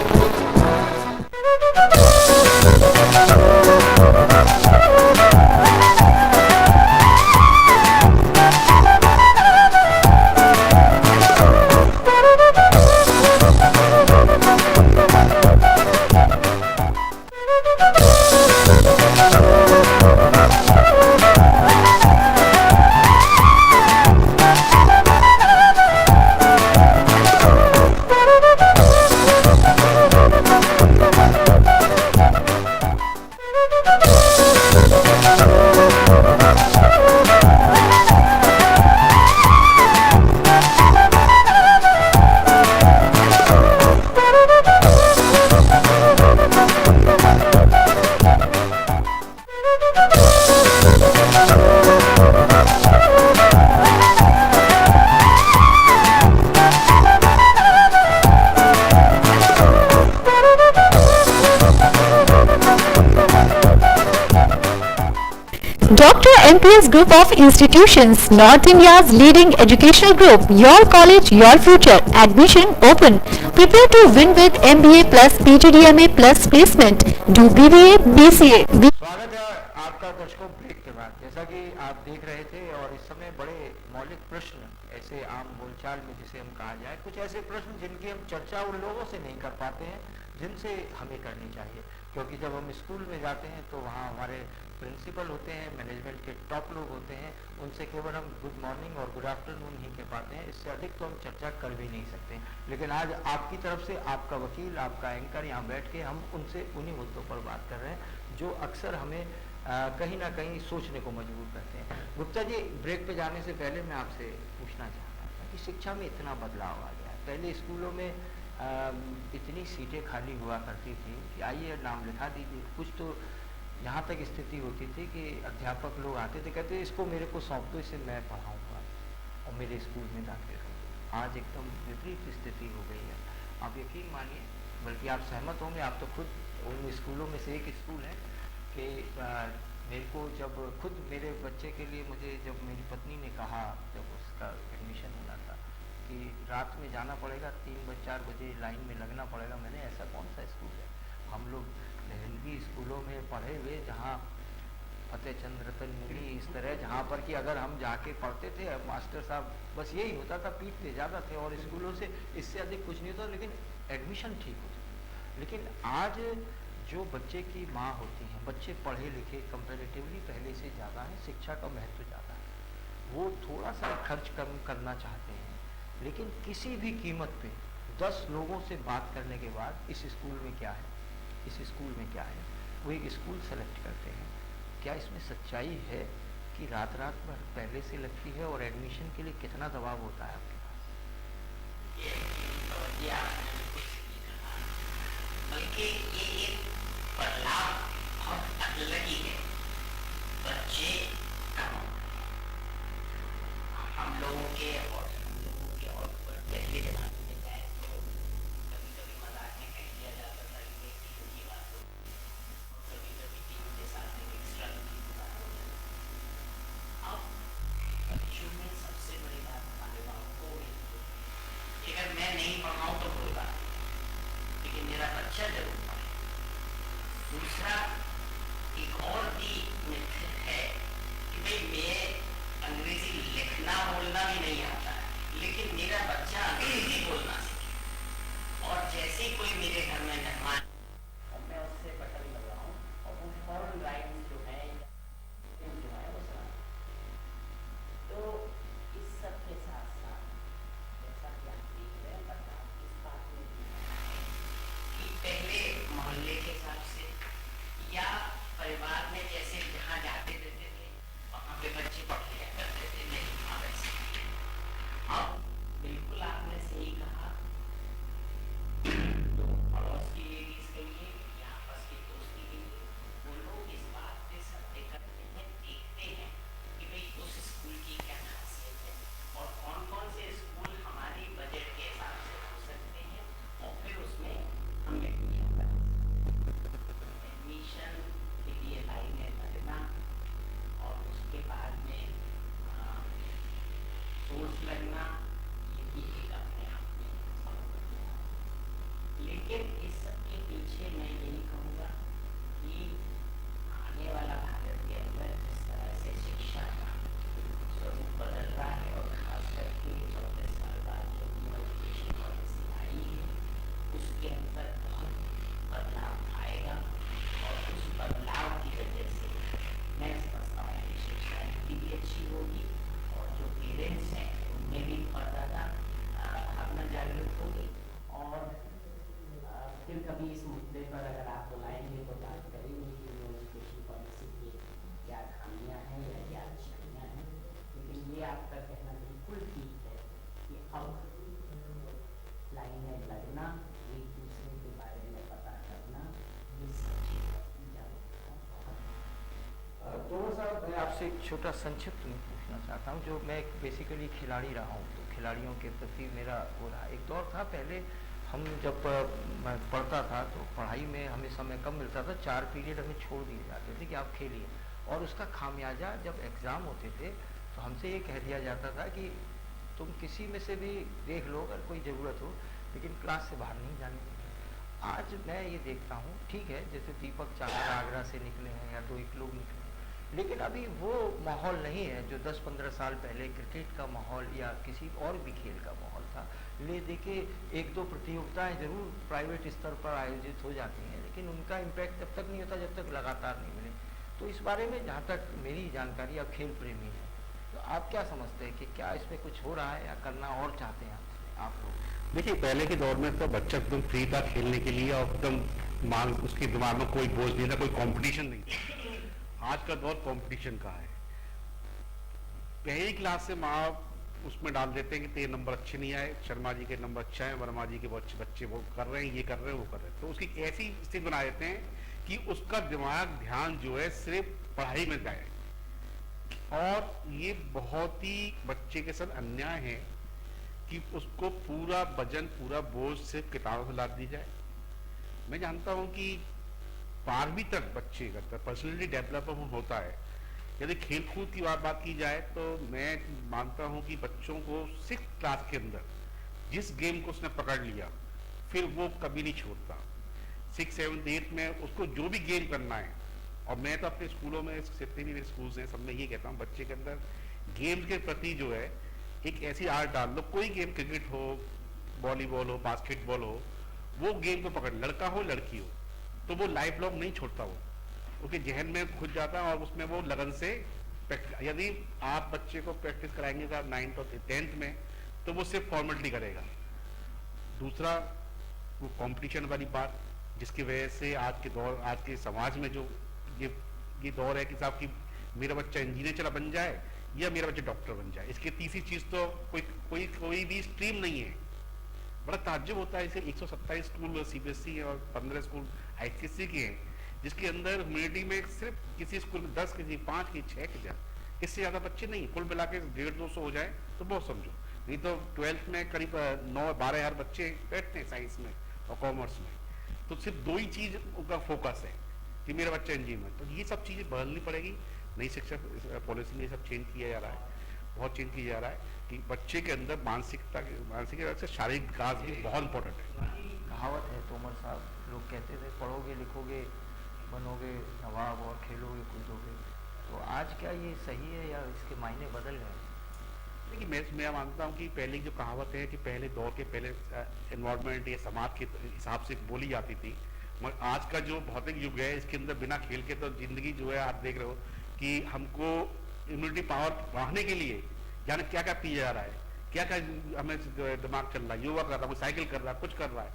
Dr. MPS Group of Institutions, North India's leading educational group. Your college, your future. Admission open. Prepare to win with MBA plus PGDMA plus placement. Do BBA, BCA. स्वागत है आपका दर्शकों ब्रेक के बाद। जैसा कि आप देख रहे थे और इस समय बड़े मौलिक प्रश्न, ऐसे आम बोलचाल में जिसे हम कहा जाए, कुछ ऐसे प्रश्न जिनकी हम चर्चा उन लोगों से नहीं कर पाते हैं जिनसे हमें करनी चाहिए, क्योंकि जब हम स्कूल में जाते हैं तो वहाँ हमारे प्रिंसिपल होते हैं, मैनेजमेंट के टॉप लोग होते हैं, उनसे केवल हम गुड मॉर्निंग और गुड आफ्टरनून ही कह पाते हैं, इससे अधिक तो हम चर्चा कर भी नहीं सकते। लेकिन आज आपकी तरफ से आपका वकील, आपका एंकर यहाँ बैठ के हम उनसे उन्हीं मुद्दों पर बात कर रहे हैं जो अक्सर हमें कहीं ना कहीं सोचने को मजबूर करते हैं। गुप्ता जी, ब्रेक पे जाने से पहले मैं आपसे पूछना चाहता था कि शिक्षा में इतना बदलाव आ गया है। पहले स्कूलों में इतनी सीटें खाली हुआ करती थी कि आइए नाम लिखा दीजिए। कुछ तो यहाँ तक स्थिति होती थी कि अध्यापक लोग आते थे, कहते इसको मेरे को सौंप दो, इसे मैं पढ़ाऊँगा और मेरे स्कूल में दाखिल कर दो। आज एकदम विपरीत स्थिति हो गई है। आप यकीन मानिए, बल्कि आप सहमत होंगे, आप तो खुद उन स्कूलों में से एक स्कूल है कि मेरे को जब खुद मेरे बच्चे के लिए मुझे जब मेरी पत्नी ने कहा, जब उसका एडमिशन होना था, कि रात में जाना पड़ेगा, 3-4 बजे लाइन में लगना पड़ेगा। मैंने ऐसा कौन सा स्कूल है, हम लोग हिंदी स्कूलों में पढ़े हुए, जहाँ फतेहचंद रतन मुनि इस तरह, जहाँ पर कि अगर हम जाके पढ़ते थे, मास्टर साहब बस यही होता था, पीटते ज़्यादा थे और स्कूलों से इससे अधिक कुछ नहीं होता, लेकिन एडमिशन ठीक होता। लेकिन आज जो बच्चे की माँ होती हैं, बच्चे पढ़े लिखे कंपैरेटिवली पहले से ज़्यादा हैं, शिक्षा का महत्व ज़्यादा है, वो थोड़ा सा खर्च कम करना चाहते हैं, लेकिन किसी भी कीमत पे 10 लोगों से बात करने के बाद इस स्कूल में क्या है, इस स्कूल में क्या है, वो एक स्कूल सेलेक्ट करते हैं। क्या इसमें सच्चाई है कि रात रात भर पहले से लगती है और एडमिशन के लिए कितना दबाव होता है आपके पास? बल्कि ये एक बदलाव बहुत अलग ही है। बच्चे हम लोगों के और पहले जमाने में जाए तो कभी कभी मजाक में कह दिया जाता था कि टीम की बात हो, और कभी कभी टीम के साथ में एक्स्ट्रा की बात हो जाती। अब बच्चों में सबसे बड़ी बात अभिभावक को कि अगर मैं नहीं पढ़ाऊँ तो कोई बात नहीं, लेकिन मेरा बच्चा जरूर पढ़े। दूसरा एक और भी मेथड है कि भाई मैं अंग्रेजी लिखना बोलना भी नहीं आता है, लेकिन मेरा बच्चा अंग्रेजी बोलना सीखे। और जैसे ही कोई मेरे घर में मेहमान और मैं उससे बटन लगाऊं और वो फॉरेन राइम्स जो है वो सुना। तो इस सब के साथ साथ जैसा कि आप देख रहे हैं, बदलाव इस बात में कि पहले मोहल्ले के हिसाब से या परिवार में जैसे जहाँ जाते रहते थे वहाँ पे बच्चे पढ़ लिया करते थे, नहीं वहाँ वैसे। अब बिल्कुल आपने सही कहा, तो पड़ोस की लेडीज के लिए या आपस की दोस्ती के लिए वो लोग इस बात पे सर्वे करते हैं, देखते हैं कि भाई उस स्कूल की क्या खासियत है और कौन कौन से स्कूल हमारी बजट के हिसाब से हो सकते हैं, और फिर उसमें हम एडमिशन करें। एडमिशन के लिए लाइन में लगना और उसके बाद में सोर्स लगना, ये भी एक अपने आप में। लेकिन इस सब के पीछे मैं यही कहूँगा कि आने वाला भारत के अंदर जिस तरह से शिक्षा का स्वरूप बदल रहा है और खास करके 34 साल बाद जो एजुकेशन पॉलिसी आई है, उसके अंदर बहुत बदलाव आएगा। और उस बदलाव की वजह से मैं समझता हूँ कि शिक्षा इतनी भी अच्छी होगी और जो पेरेंट्स हैं उनमें भी बहुत ज़्यादा भावना जागृत होगी। और फिर कभी इस मुद्दे पर अगर आप बुलाएंगे तो बात करेंगे कि एजुकेशन पॉलिसी की क्या खामियाँ हैं या क्या अच्छाइयाँ हैं। लेकिन ये आपका कहना बिल्कुल ठीक है कि अब लाइन में लगना, एक दूसरे के बारे में पता करना, ये सब चीज़ें जागरूकता बहुत। तो साहब, मैं आपसे एक छोटा संक्षिप्त में पूछना चाहता हूँ, जो मैं बेसिकली खिलाड़ी रहा हूँ, तो खिलाड़ियों के प्रति मेरा वो रहा। एक दौर था पहले, हम जब मैं पढ़ता था तो पढ़ाई में हमें समय कम मिलता था, 4 पीरियड हमें छोड़ दिए जाते थे कि आप खेलिए, और उसका खामियाजा जब एग्ज़ाम होते थे तो हमसे ये कह दिया जाता था कि तुम किसी में से भी देख लो अगर कोई ज़रूरत हो, लेकिन क्लास से बाहर नहीं जाने देंगे। आज मैं ये देखता हूँ, ठीक है, जैसे दीपक चाहर आगरा से निकले हैं या 2 लोग निकले हैं, लेकिन अभी वो माहौल नहीं है जो 10-15 साल पहले क्रिकेट का माहौल या किसी और भी खेल का माहौल था। ले देखिए, 1-2 प्रतियोगिताएं जरूर प्राइवेट स्तर पर आयोजित हो जाती हैं, लेकिन उनका इम्पैक्ट तब तक नहीं होता जब तक लगातार नहीं मिले। तो इस बारे में जहाँ तक मेरी जानकारी, आप खेल प्रेमी हैं, तो आप क्या समझते हैं कि क्या इसमें कुछ हो रहा है या करना और चाहते हैं आप लोग? देखिए, पहले के दौर में तो बच्चा एकदम फ्री था खेलने के लिए और एकदम उसके दिमाग में कोई बोझ नहीं था, कोई कंपटीशन नहीं था। आज का दौर कंपटीशन का है। पहली क्लास से माँ उसमें डाल देते हैं कि तेरे नंबर अच्छे नहीं आए, शर्मा जी के नंबर अच्छा है, वर्मा जी के बच्चे वो कर रहे हैं, ये कर रहे हैं, वो कर रहे हैं, तो उसकी ऐसी स्थिति बना देते हैं कि उसका दिमाग ध्यान जो है सिर्फ पढ़ाई में जाए। और ये बहुत ही बच्चे के साथ अन्याय है कि उसको पूरा वजन, पूरा बोझ सिर्फ किताबों से लाद दी जाए। मैं जानता हूं कि 12वीं तक बच्चे का पर्सनैलिटी डेवलपमेंट होता है। यदि खेल कूद की बात की जाए तो मैं मानता हूं कि बच्चों को 6th क्लास के अंदर जिस गेम को उसने पकड़ लिया फिर वो कभी नहीं छोड़ता। 6th, 7th, 8th में उसको जो भी गेम करना है, और मैं तो अपने स्कूलों में, जितने भी मेरे स्कूल्स हैं सब में ये कहता हूँ, बच्चे के अंदर गेम्स के प्रति जो है एक ऐसी आदत डाल दो, कोई गेम, क्रिकेट हो, वॉलीबॉल हो, बास्केटबॉल हो, वो गेम को पकड़, लड़का हो लड़की हो, तो वो लाइफ लॉन्ग नहीं छोड़ता, वो उसके जहन में घुस जाता है और उसमें वो लगन से यदि आप बच्चे को प्रैक्टिस कराएंगे 9th और 10th में, तो वो सिर्फ फॉर्मेलिटी करेगा। दूसरा, वो कंपटीशन वाली बात, जिसकी वजह से आज के समाज में जो ये दौर है कि साहब कि मेरा बच्चा इंजीनियर चला बन जाए या मेरा बच्चा डॉक्टर बन जाए, इसकी तीसरी चीज तो कोई भी स्ट्रीम नहीं है। बड़ा ताज्जुब होता है। इसे 127 स्कूल CBSE है और 15 स्कूल ICSE के हैं, जिसके अंदर ह्यूमैनिटी में सिर्फ किसी स्कूल में 10, किसी 5, किसी 6 के जाए, इससे ज्यादा बच्चे नहीं। कुल मिला के 150-200 हो जाए तो बहुत समझो, नहीं तो 12th में करीब 9-12 हज़ार बच्चे बैठते हैं साइंस में और कॉमर्स में, तो सिर्फ 2 ही चीज उनका फोकस है कि मेरा बच्चा इंजीनियर। तो ये सब चीजें बदलनी पड़ेगी। नई शिक्षा पॉलिसी में ये सब चेंज किया जा रहा है, बहुत चेंज किया जा रहा है कि बच्चे के अंदर मानसिक से शारीरिक विकास भी बहुत इंपॉर्टेंट है। कहावत है तोमर साहब, लोग कहते थे पढ़ोगे लिखोगे बनोगे नवाब और खेलोगे कूदोगे, तो आज क्या ये सही है या इसके मायने बदल गए? देखिए, मैं मानता हूँ कि पहले जो कहावत है कि पहले दौर के पहले एनवायरनमेंट या समाज के हिसाब से बोली जाती थी, मगर आज का जो भौतिक युग है इसके अंदर बिना खेल के तो जिंदगी जो है, आप देख रहे हो कि हमको इम्यूनिटी पावर बढ़ाने के लिए यानी क्या क्या पिया जा रहा है, क्या क्या हमें दिमाग चल रहा है, योगा कर रहा है, कोई साइकिल कर रहा है, कुछ कर रहा है।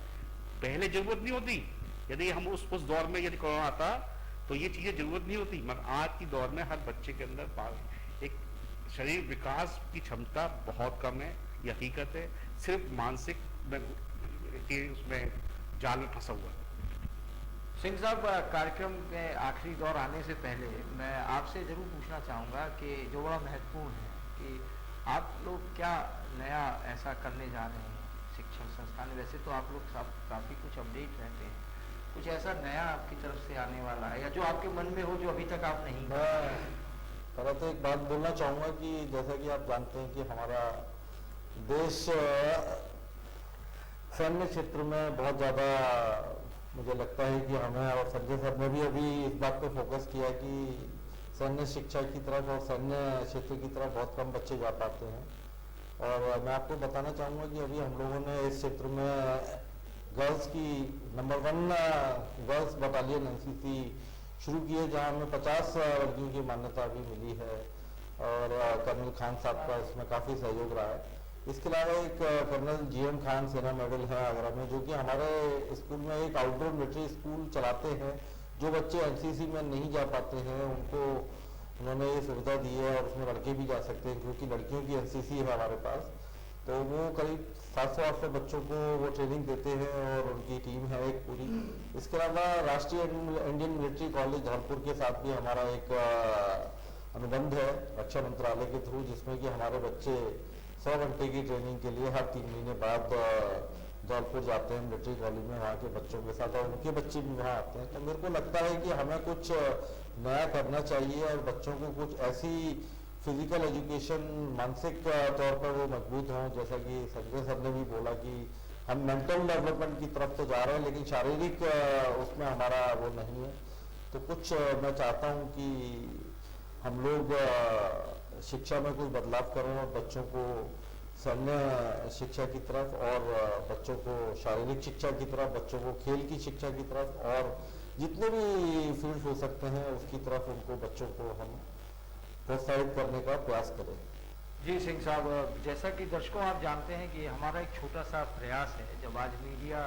पहले जरूरत नहीं होती। यदि हम उस दौर में यदि कोरोना आता तो ये चीजें जरूरत नहीं होती, मगर आज की दौर में हर बच्चे के अंदर एक शरीर विकास की क्षमता बहुत कम है, ये हकीकत है। सिर्फ मानसिक उसमें जाल में फंसा हुआ है। सिंह साहब, कार्यक्रम में आखिरी दौर आने से पहले मैं आपसे जरूर पूछना चाहूँगा कि जो बड़ा महत्वपूर्ण है कि आप लोग क्या नया ऐसा करने जा रहे हैं शिक्षण संस्थान में? वैसे तो आप लोग काफ़ी कुछ अपडेट रहते हैं, कुछ ऐसा नया आपकी तरफ से आने वाला है या जो आपके मन में हो जो अभी तक आप नहीं? पहले तो एक बात बोलना चाहूँगा कि जैसा कि आप जानते हैं कि हमारा देश सैन्य क्षेत्र में बहुत ज़्यादा, मुझे लगता है कि हमें, और संजय सर ने भी अभी इस बात पे फोकस किया कि सैन्य शिक्षा की तरफ और सैन्य क्षेत्र की तरफ बहुत कम बच्चे जा पाते हैं। और मैं आपको बताना चाहूँगा कि अभी हम लोगों ने इस क्षेत्र में गर्ल्स की नंबर 1 गर्ल्स बटालियन NCC शुरू की है, जहाँ हमें 50 लड़कियों की मान्यता भी मिली है और कर्नल खान साहब का इसमें काफ़ी सहयोग रहा है। इसके अलावा एक कर्नल GM खान सेना मेडल है आगरा में, जो कि हमारे स्कूल में एक आउटडोर मिलिट्री स्कूल चलाते हैं। जो बच्चे NCC में नहीं जा पाते हैं उनको उन्होंने ये सुविधा दी है और उसमें लड़के भी जा सकते हैं, क्योंकि लड़कियों की NCC है हमारे पास। तो वो करीब 700-800 बच्चों को वो ट्रेनिंग देते हैं और उनकी टीम है एक पूरी। इसके अलावा राष्ट्रीय इंडियन मिलिट्री कॉलेज धौलपुर के साथ भी हमारा एक अनुबंध है रक्षा मंत्रालय के थ्रू, जिसमें कि हमारे बच्चे 100 घंटे की ट्रेनिंग के लिए हर 3 महीने बाद धौलपुर जाते हैं मिलिट्री कॉलेज में, वहाँ के बच्चों के साथ, और उनके बच्चे भी वहाँ आते हैं। तो मेरे को लगता है कि हमें कुछ नया करना चाहिए और बच्चों को कुछ ऐसी फिजिकल एजुकेशन, मानसिक तौर पर वो मजबूत हों, जैसा कि संजय सर ने भी बोला कि हम मेंटल डेवलपमेंट की तरफ तो जा रहे हैं लेकिन शारीरिक उसमें हमारा वो नहीं है। तो कुछ मैं चाहता हूँ कि हम लोग शिक्षा में कुछ बदलाव करें और बच्चों को सैन्य शिक्षा की तरफ और बच्चों को शारीरिक शिक्षा की तरफ, बच्चों को खेल की शिक्षा की तरफ और जितने भी फील्ड हो सकते हैं उसकी तरफ उनको बच्चों को हम प्रोत्साहित करने का प्रयास करें। जी सिंह साहब, जैसा कि दर्शकों आप जानते हैं कि हमारा एक छोटा सा प्रयास है, जब आज मीडिया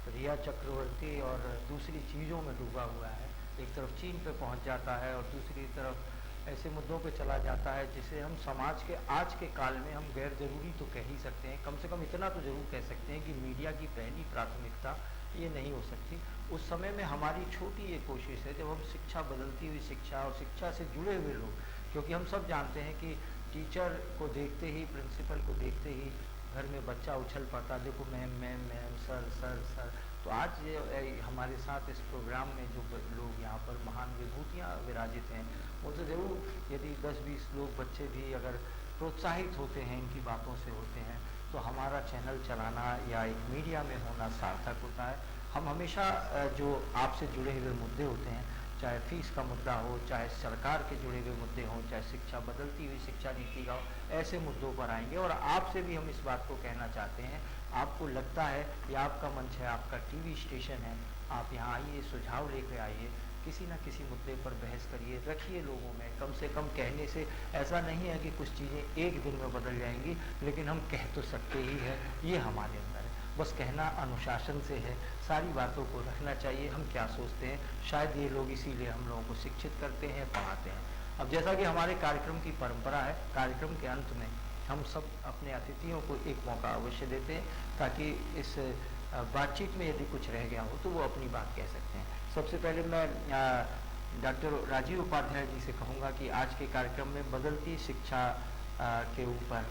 रिया चक्रवर्ती और दूसरी चीज़ों में डूबा हुआ है, एक तरफ चीन पे पहुंच जाता है और दूसरी तरफ ऐसे मुद्दों पे चला जाता है जिसे हम समाज के आज के काल में हम गैर जरूरी तो कह ही सकते हैं, कम से कम इतना तो जरूर कह सकते हैं कि मीडिया की पहली प्राथमिकता ये नहीं हो सकती। उस समय में हमारी छोटी ये कोशिश है, जब हम शिक्षा, बदलती हुई शिक्षा और शिक्षा से जुड़े हुए लोग, क्योंकि हम सब जानते हैं कि टीचर को देखते ही, प्रिंसिपल को देखते ही घर में बच्चा उछल पड़ता, देखो ma'am ma'am ma'am, sir sir sir. तो आज ये हमारे साथ इस प्रोग्राम में जो लोग यहाँ पर महान विभूतियाँ विराजित हैं, उनसे ज़रूर यदि 10-20 लोग, बच्चे भी अगर प्रोत्साहित होते हैं, इनकी बातों से होते हैं, तो हमारा चैनल चलाना या एक मीडिया में होना सार्थक होता है। हम हमेशा जो आपसे जुड़े हुए मुद्दे होते हैं, चाहे फीस का मुद्दा हो, चाहे सरकार के जुड़े हुए मुद्दे हों, चाहे शिक्षा, बदलती हुई शिक्षा नीति का हो, ऐसे मुद्दों पर आएंगे। और आपसे भी हम इस बात को कहना चाहते हैं, आपको लगता है कि आपका मंच है, आपका टीवी स्टेशन है, आप यहाँ आइए, सुझाव लेकर आइए, किसी न किसी मुद्दे पर बहस करिए, रखिए लोगों में। कम से कम कहने से ऐसा नहीं है कि कुछ चीज़ें एक दिन में बदल जाएंगी, लेकिन हम कह तो सकते ही है, ये हमारे अंदर है। बस कहना अनुशासन से है, सारी बातों को रखना चाहिए, हम क्या सोचते हैं, शायद ये लोग इसीलिए हम लोगों को शिक्षित करते हैं, पढ़ाते हैं। अब जैसा कि हमारे कार्यक्रम की परंपरा है, कार्यक्रम के अंत में हम सब अपने अतिथियों को एक मौका अवश्य देते हैं, ताकि इस बातचीत में यदि कुछ रह गया हो तो वो अपनी बात कह सकते हैं। सबसे पहले मैं डॉक्टर राजीव उपाध्याय जी से कहूँगा कि आज के कार्यक्रम में बदलती शिक्षा के ऊपर,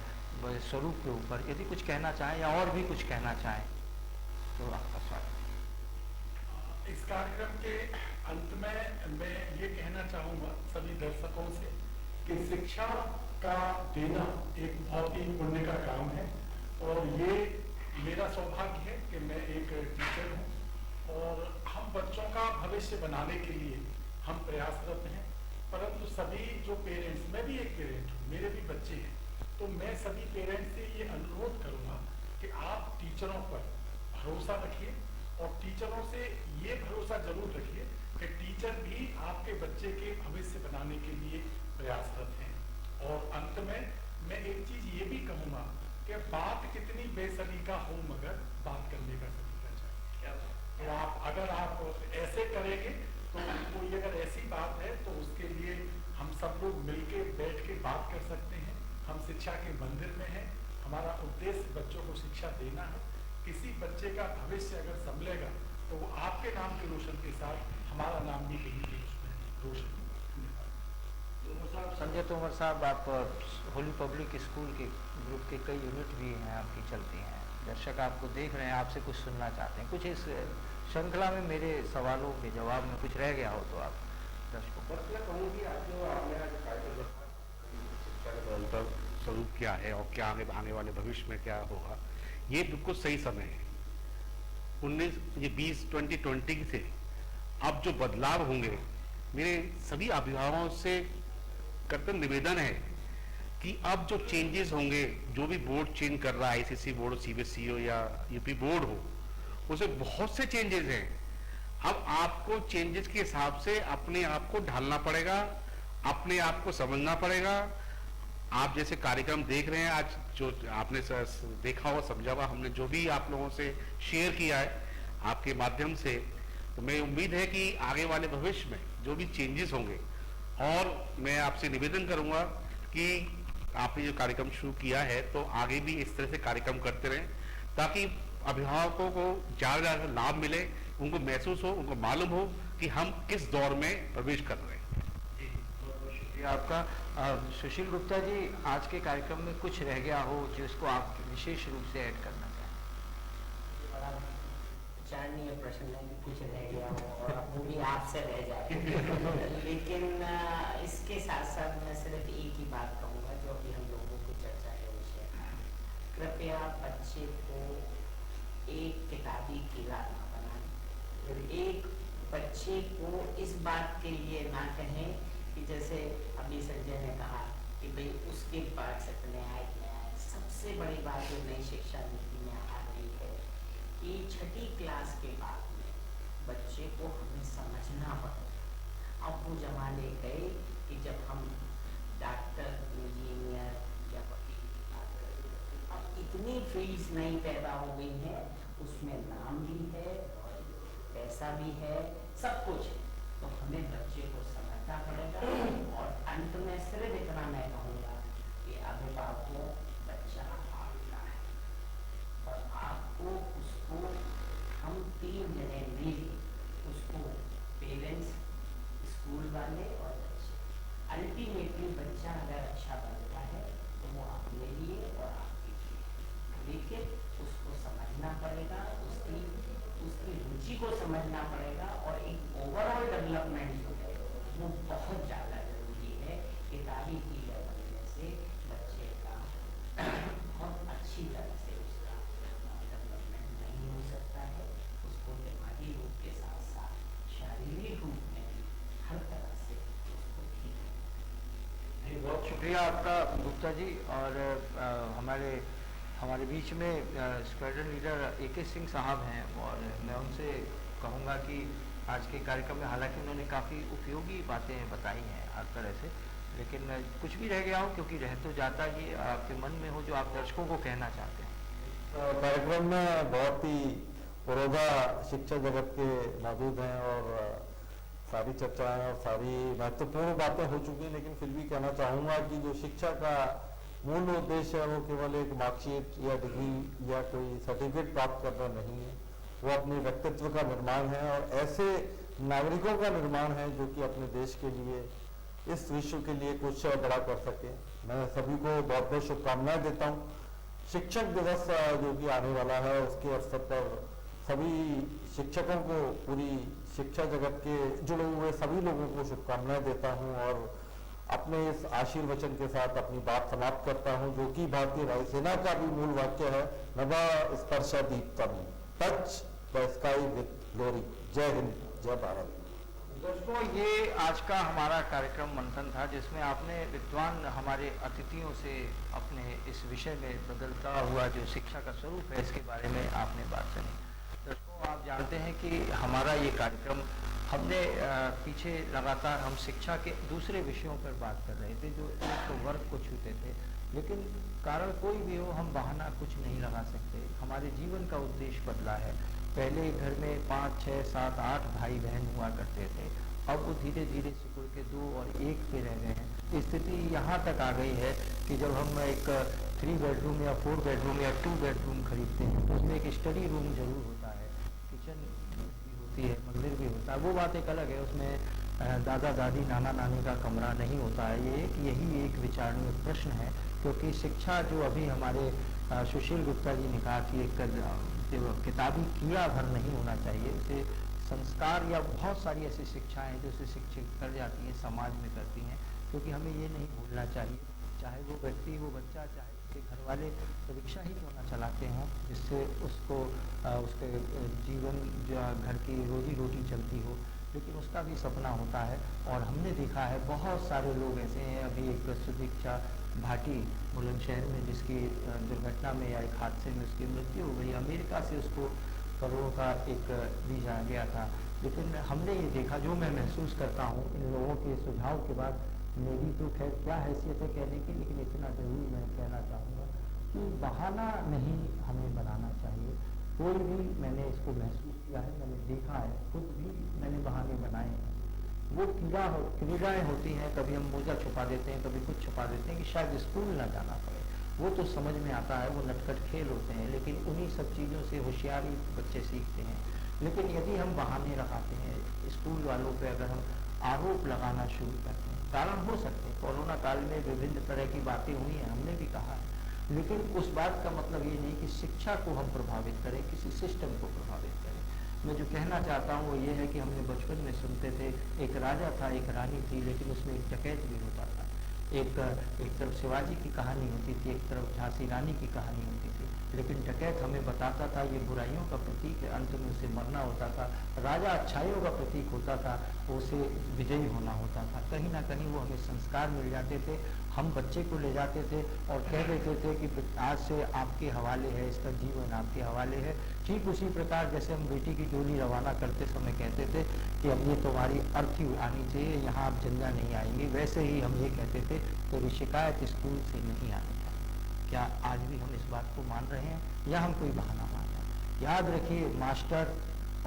स्वरूप के ऊपर यदि कुछ कहना चाहें या और भी कुछ कहना चाहें तो आपका स्वागत। इस कार्यक्रम के अंत में मैं ये कहना चाहूँगा सभी दर्शकों से कि शिक्षा का देना एक बहुत ही पुण्य का काम है, और ये मेरा सौभाग्य है कि मैं एक टीचर हूँ और हम बच्चों का भविष्य बनाने के लिए हम प्रयासरत हैं। परंतु सभी जो पेरेंट्स, मैं भी एक पेरेंट हूँ, मेरे भी बच्चे हैं, तो मैं सभी पेरेंट्स से ये अनुरोध करूँगा कि आप टीचरों पर भरोसा रखिए, और टीचरों से ये भरोसा जरूर रखिए कि टीचर भी आपके बच्चे के भविष्य बनाने के लिए प्रयासरत हैं। और अंत में मैं एक चीज़ ये भी कहूँगा कि बात कितनी बेसलीका हो, मगर बात करने का सलीका चाहिए। तो अगर आप ऐसे करेंगे तो कोई अगर ऐसी बात है तो उसके लिए हम सब लोग मिलके बैठ के बात कर सकते हैं। हम शिक्षा के मंदिर में हैं, हमारा उद्देश्य बच्चों को शिक्षा देना है। किसी बच्चे का भविष्य अगर संभलेगा तो वो आपके नाम के रोशन के साथ हमारा नाम भी कहीं उसमें रोशन। संजय तोमर साहब, आप होली पब्लिक स्कूल के ग्रुप के कई यूनिट भी हैं आपकी चलती हैं, दर्शक आपको देख रहे हैं, आपसे कुछ सुनना चाहते हैं, कुछ इस श्रृंखला में मेरे सवालों के जवाब में कुछ रह गया हो तो आप दर्शकों को। बस मैं कहूँगी आज जो आपने आज कार्यक्रम रखा, शिक्षा का बदलता स्वरूप क्या है और क्या आने वाले भविष्य में क्या होगा, ये बिल्कुल सही समय है। 2020 से अब जो बदलाव होंगे, मेरे सभी अभिभावकों से कर्तव्य निवेदन है कि अब जो चेंजेस होंगे, जो भी बोर्ड चेंज कर रहा है, आईसीएसई बोर्ड हो, सीबीएसई हो या यूपी बोर्ड हो, उसमें बहुत से चेंजेस हैं। अब आपको चेंजेस के हिसाब से अपने आप को ढालना पड़ेगा, अपने आप को समझना पड़ेगा। आप जैसे कार्यक्रम देख रहे हैं आज, जो आपने देखा हुआ, समझा हुआ, हमने जो भी आप लोगों से शेयर किया है आपके माध्यम से, तो मैं उम्मीद है कि आगे वाले भविष्य में जो भी चेंजेस होंगे, और मैं आपसे निवेदन करूंगा कि आपने जो कार्यक्रम शुरू किया है तो आगे भी इस तरह से कार्यक्रम करते रहें, ताकि अभिभावकों को ज़्यादा लाभ मिले, उनको महसूस हो, उनको मालूम हो कि हम किस दौर में प्रवेश कर रहे हैं। जी, बहुत बहुत शुक्रिया आपका। सुशील गुप्ता जी, आज के कार्यक्रम में कुछ रह गया हो जिसको आप विशेष रूप से ऐड करना चाहें? बड़ा विचारणीय प्रश्न है कि कुछ रह गया हो और वो भी आपसे रह जाए लेकिन इसके साथ साथ मैं सिर्फ एक ही बात कहूँगा जो अभी हम लोगों को चर्चा के विषय है। कृपया बच्चे को एक किताबी कीड़ा ना बनाएं, एक बच्चे को इस बात के लिए ना कहें कि जैसे अभी संजय ने कहा कि भाई उसके पास इतने आए। सबसे बड़ी बात जो नई शिक्षा नीति में आ रही है कि 6ठी क्लास के बाद में बच्चे को हमें समझना पड़ेगा। अब वो जमाने गए कि जब हम डॉक्टर, इंजीनियर या वकील की बात करें, अब इतनी फील्ड्स नई पैदा हो गई हैं, उसमें नाम भी है, पैसा भी है, सब कुछ है। तो हमें बच्चे को समझना पड़ेगा। और अंत में सिर्फ इतना मैं कहूँगा कि अभिभावकों, बच्चा आपका है और आपको उसको हम 3 जने मिल उसको, पेरेंट्स, स्कूल वाले और बच्चे, अल्टीमेटली बच्चा अगर अच्छा बनता है तो वो अपने लिए और आपके लिए, लेकिन उसको समझना पड़ेगा, उसकी रुचि को समझना पड़ेगा। और एक ओवरऑल डेवलपमेंट जो है वो बहुत ज़्यादा जरूरी है। किताबी कीड़ा बनने से बच्चे का बहुत अच्छी तरह से उसका डेवलपमेंट नहीं हो सकता है। उसको दिमागी रूप के साथ साथ शारीरिक रूप में भी हर तरह से उसको ठीक है। जी, बहुत शुक्रिया आपका गुप्ता जी। और हमारे बीच में स्क्वाड्रन लीडर AK सिंह साहब हैं और मैं उनसे कहूँगा कि आज के कार्यक्रम में, हालांकि उन्होंने काफ़ी उपयोगी बातें बताई हैं हर तरह से, लेकिन कुछ भी रह गया हो, क्योंकि रह तो जाता ये आपके मन में हो जो आप दर्शकों को कहना चाहते हैं। कार्यक्रम में बहुत ही पुरोधा शिक्षा जगत के मौजूद हैं और सारी चर्चाएं और सारी महत्वपूर्ण बातें हो चुकी हैं, लेकिन फिर भी कहना चाहूँगा कि जो शिक्षा का मूल उद्देश्य है वो केवल एक मार्कशीट या डिग्री या कोई सर्टिफिकेट प्राप्त करना नहीं है, वो अपने व्यक्तित्व का निर्माण है और ऐसे नागरिकों का निर्माण है जो कि अपने देश के लिए, इस विश्व के लिए कुछ बड़ा कर सके। मैं सभी को बहुत बहुत शुभकामनाएं देता हूँ। शिक्षक दिवस जो कि आने वाला है, उसके अवसर पर सभी शिक्षकों को, पूरी शिक्षा जगत के जुड़े हुए सभी लोगों को शुभकामनाएं देता हूँ और अपने इस आशीर्वचन के साथ अपनी बात समाप्त करता हूं, जो कि भारतीय वायुसेना का भी मूल वाक्य है, नभा स्पर्शा दीप्तम, touch the sky with glory. जय हिंद, जय भारत। दोस्तों, ये आज का हमारा कार्यक्रम मंथन था, जिसमें आपने विद्वान हमारे अतिथियों से अपने इस विषय में बदलता हुआ जो शिक्षा का स्वरूप है, इसके बारे में आपने बात करी। दोस्तों, आप जानते हैं कि हमारा ये कार्यक्रम, हमने पीछे लगातार हम शिक्षा के दूसरे विषयों पर बात कर रहे थे जो एक वर्ग को छूते थे, लेकिन कारण कोई भी हो, हम बहाना कुछ नहीं लगा सकते। हमारे जीवन का उद्देश्य बदला है। पहले घर में 5, 6, 7, 8 भाई बहन हुआ करते थे, अब वो धीरे धीरे सिकुड़ के 2 और 1 पे रह गए हैं। स्थिति यहाँ तक आ गई है कि जब हम एक 3 बेडरूम या 4 बेडरूम या 2 बेडरूम खरीदते हैं तो उसमें एक स्टडी रूम जरूर होता है, किचन है, मंदिर भी होता है, वो बात एक अलग है। उसमें दादा दादी, नाना नानी का कमरा नहीं होता है। यही एक विचारणीय प्रश्न है, क्योंकि शिक्षा जो अभी हमारे सुशील गुप्ता जी ने कहा कि एक किताबी कीड़ा भर नहीं होना चाहिए, उसे संस्कार या बहुत सारी ऐसी शिक्षाएं हैं जो उसे शिक्षित कर जाती हैं, समाज में करती हैं, क्योंकि हमें ये नहीं भूलना चाहिए, चाहे वो व्यक्ति, वो बच्चा, चाहे उसके घर वाले रिक्शा ही क्यों ना चलाते हों, जिससे उसको उसके जीवन जो घर की रोजी रोटी चलती हो, लेकिन उसका भी सपना होता है। और हमने देखा है बहुत सारे लोग ऐसे हैं। अभी एक सुदीक्षा भाटी बुलंदशहर में, जिसकी दुर्घटना में या एक हादसे में उसकी मृत्यु हो गई, अमेरिका से उसको करोड़ों का एक वीजा आ गया था। लेकिन हमने ये देखा, जो मैं महसूस करता हूँ इन लोगों के सुझाव के बाद, मेरी तो खैर क्या हैसियत है कहने की, लेकिन इतना जरूर मैं कहना चाहूँगा कि बहाना नहीं हमें बनाना चाहिए। कोई भी, मैंने इसको महसूस किया है, मैंने देखा है, खुद भी मैंने बहाने बनाए हैं। वो क्रीड़ाएँ होती हैं, कभी हम मोजा छुपा देते हैं, कभी कुछ छुपा देते हैं कि शायद स्कूल ना जाना पड़े, वो तो समझ में आता है, वो नटखट खेल होते हैं, लेकिन उन्हीं सब चीज़ों से होशियारी बच्चे सीखते हैं। लेकिन यदि हम बहाने लगाते हैं, स्कूल वालों पे अगर हम आरोप लगाना शुरू करते हैं, कारण हो सकते हैं, कोरोना काल में विभिन्न तरह की बातें हुई हैं, हमने भी कहा है, लेकिन उस बात का मतलब ये नहीं कि शिक्षा को हम प्रभावित करें, किसी सिस्टम को प्रभावित करें। मैं जो कहना चाहता हूँ वो ये है कि हमने बचपन में सुनते थे, एक राजा था, एक रानी थी, लेकिन उसमें एक डकैत भी होता था। एक तरफ शिवाजी की कहानी होती थी, एक तरफ झांसी रानी की कहानी होती थी। लेकिन डकैत हमें बताता था ये बुराइयों का प्रतीक है, अंत में उसे मरना होता था। राजा अच्छाइयों का प्रतीक होता था, उसे विजयी होना होता था। कहीं ना कहीं वो हमें संस्कार मिल जाते थे। हम बच्चे को ले जाते थे और कह देते थे कि आज से आपके हवाले है, इसका जीवन आपके हवाले है। ठीक उसी प्रकार जैसे हम बेटी की डोली रवाना करते समय कहते थे कि अब ये तुम्हारी अर्थी आनी चाहिए, यहाँ आप जिंदा नहीं आएंगे, वैसे ही हम ये कहते थे तेरी शिकायत स्कूल से नहीं आनी है। क्या आज भी हम इस बात को मान रहे हैं या हम कोई बहाना मान रहे हैं? याद रखिए, मास्टर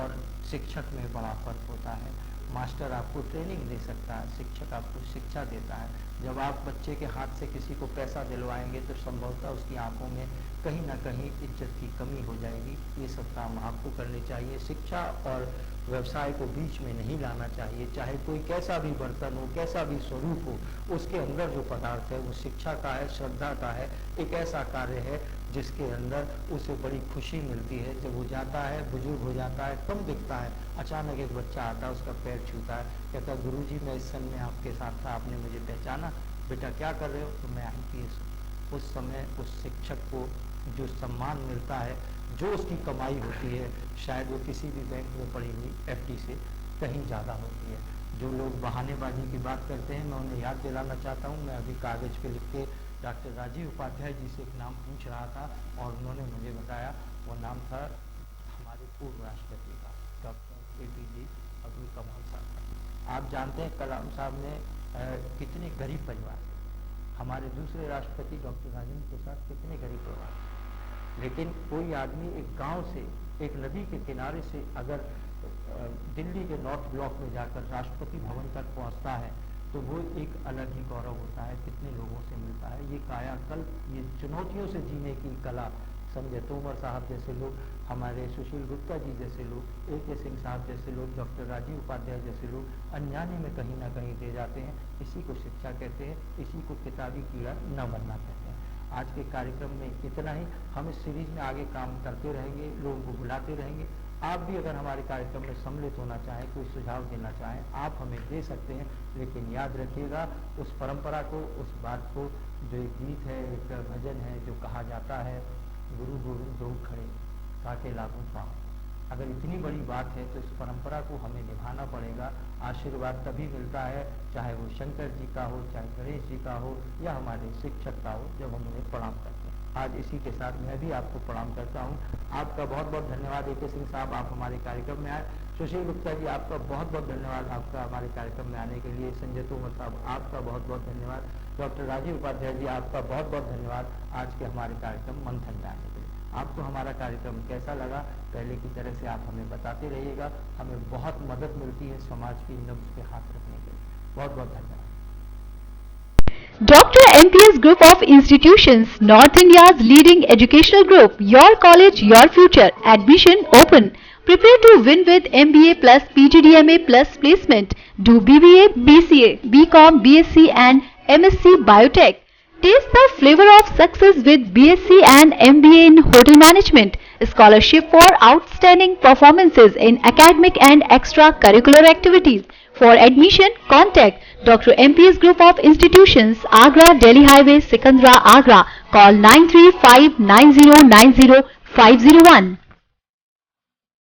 और शिक्षक में बड़ा फर्क होता है। मास्टर आपको ट्रेनिंग दे सकता है, शिक्षक आपको शिक्षा देता है। जब आप बच्चे के हाथ से किसी को पैसा दिलवाएंगे तो संभवतः उसकी आंखों में कहीं ना कहीं इज्जत की कमी हो जाएगी। ये सब काम आपको करने चाहिए। शिक्षा और व्यवसाय को बीच में नहीं लाना चाहिए। चाहे कोई कैसा भी बर्तन हो, कैसा भी स्वरूप हो, उसके अंदर जो पदार्थ है वो शिक्षा का है, श्रद्धा का है। एक ऐसा कार्य है जिसके अंदर उसे बड़ी खुशी मिलती है। जब वो जाता है, बुजुर्ग हो जाता है, कम दिखता है, अचानक एक बच्चा आता है, उसका पैर छूता है, कहता है गुरुजी मैं इस समय आपके साथ था, आपने मुझे पहचाना, बेटा क्या कर रहे हो? तो मैं IPS हूँ। उस समय उस शिक्षक को जो सम्मान मिलता है, जो उसकी कमाई होती है, शायद वो किसी भी बैंक में पड़ी हुई FD से कहीं ज़्यादा होती है। जो लोग बहानेबाजी की बात करते हैं, मैं उन्हें याद दिलाना चाहता हूँ। मैं अभी कागज़ पे लिख के डॉक्टर राजीव उपाध्याय जी से एक नाम पूछ रहा था और उन्होंने मुझे बताया वो नाम था हमारे पूर्व राष्ट्रपति का, डॉक्टर APJ अब्दुल कलाम साहब का। आप जानते हैं कलाम साहब ने कितने गरीब परिवार से, हमारे दूसरे राष्ट्रपति डॉक्टर राजेंद्र प्रसाद कितने गरीब परिवार से, लेकिन कोई आदमी एक गांव से, एक नदी के किनारे से अगर दिल्ली के नॉर्थ ब्लॉक में जाकर राष्ट्रपति भवन तक पहुंचता है तो वो एक अलग ही गौरव होता है। कितने लोगों से मिलता है। ये कायाकल्प, ये चुनौतियों से जीने की कला, संजय तोमर साहब जैसे लोग, हमारे सुशील गुप्ता जी जैसे लोग, AK सिंह साहब जैसे लोग, डॉक्टर राजीव उपाध्याय जैसे लोग अनजाने में कहीं ना कहीं दे जाते हैं। इसी को शिक्षा कहते हैं, इसी को किताबी कीड़ा न बनना कहते हैं। आज के कार्यक्रम में इतना ही। हम इस सीरीज में आगे काम करते रहेंगे, लोगों को बुलाते रहेंगे। आप भी अगर हमारे कार्यक्रम में सम्मिलित होना चाहें, कोई सुझाव देना चाहें, आप हमें दे सकते हैं। लेकिन याद रखिएगा उस परंपरा को, उस बात को, जो एक गीत है, एक भजन है जो कहा जाता है, गुरु गोविंद दो खड़े काके लागू पाँव। अगर इतनी बड़ी बात है तो इस परंपरा को हमें निभाना पड़ेगा। आशीर्वाद तभी मिलता है, चाहे वो शंकर जी का हो, चाहे गणेश जी का हो, या हमारे शिक्षक का हो, जब हम उन्हें प्रणाम करते हैं। आज इसी के साथ मैं भी आपको प्रणाम करता हूँ। आपका बहुत बहुत धन्यवाद AK सिंह साहब, आप हमारे कार्यक्रम में आए। सुशील गुप्ता जी आपका बहुत बहुत धन्यवाद आपका हमारे कार्यक्रम में आने के लिए। संजय तोमर साहब आपका बहुत बहुत धन्यवाद। डॉक्टर राजीव उपाध्याय जी आपका बहुत बहुत धन्यवाद आज के हमारे कार्यक्रम मंथन में आने के लिए। आपको हमारा कार्यक्रम कैसा लगा, पहले की तरह से आप हमें बताते रहिएगा। हमें बहुत मदद मिलती है समाज की नब्ज पे हाथ रखने के लिए। बहुत बहुत धन्यवाद। Dr. MPS Group of Institutions, North India's leading educational group. Your college, your future. Admission open. Prepare to win with MBA plus PGDMA plus placement. Do BBA, BCA, BCom, BSc and MSc Biotech. Taste the flavor of success with BSc and MBA in Hotel Management. Scholarship for outstanding performances in academic and extracurricular activities. For admission, contact Dr. MPS Group of Institutions, Agra, Delhi Highway, Sikandra, Agra. Call 9359090501.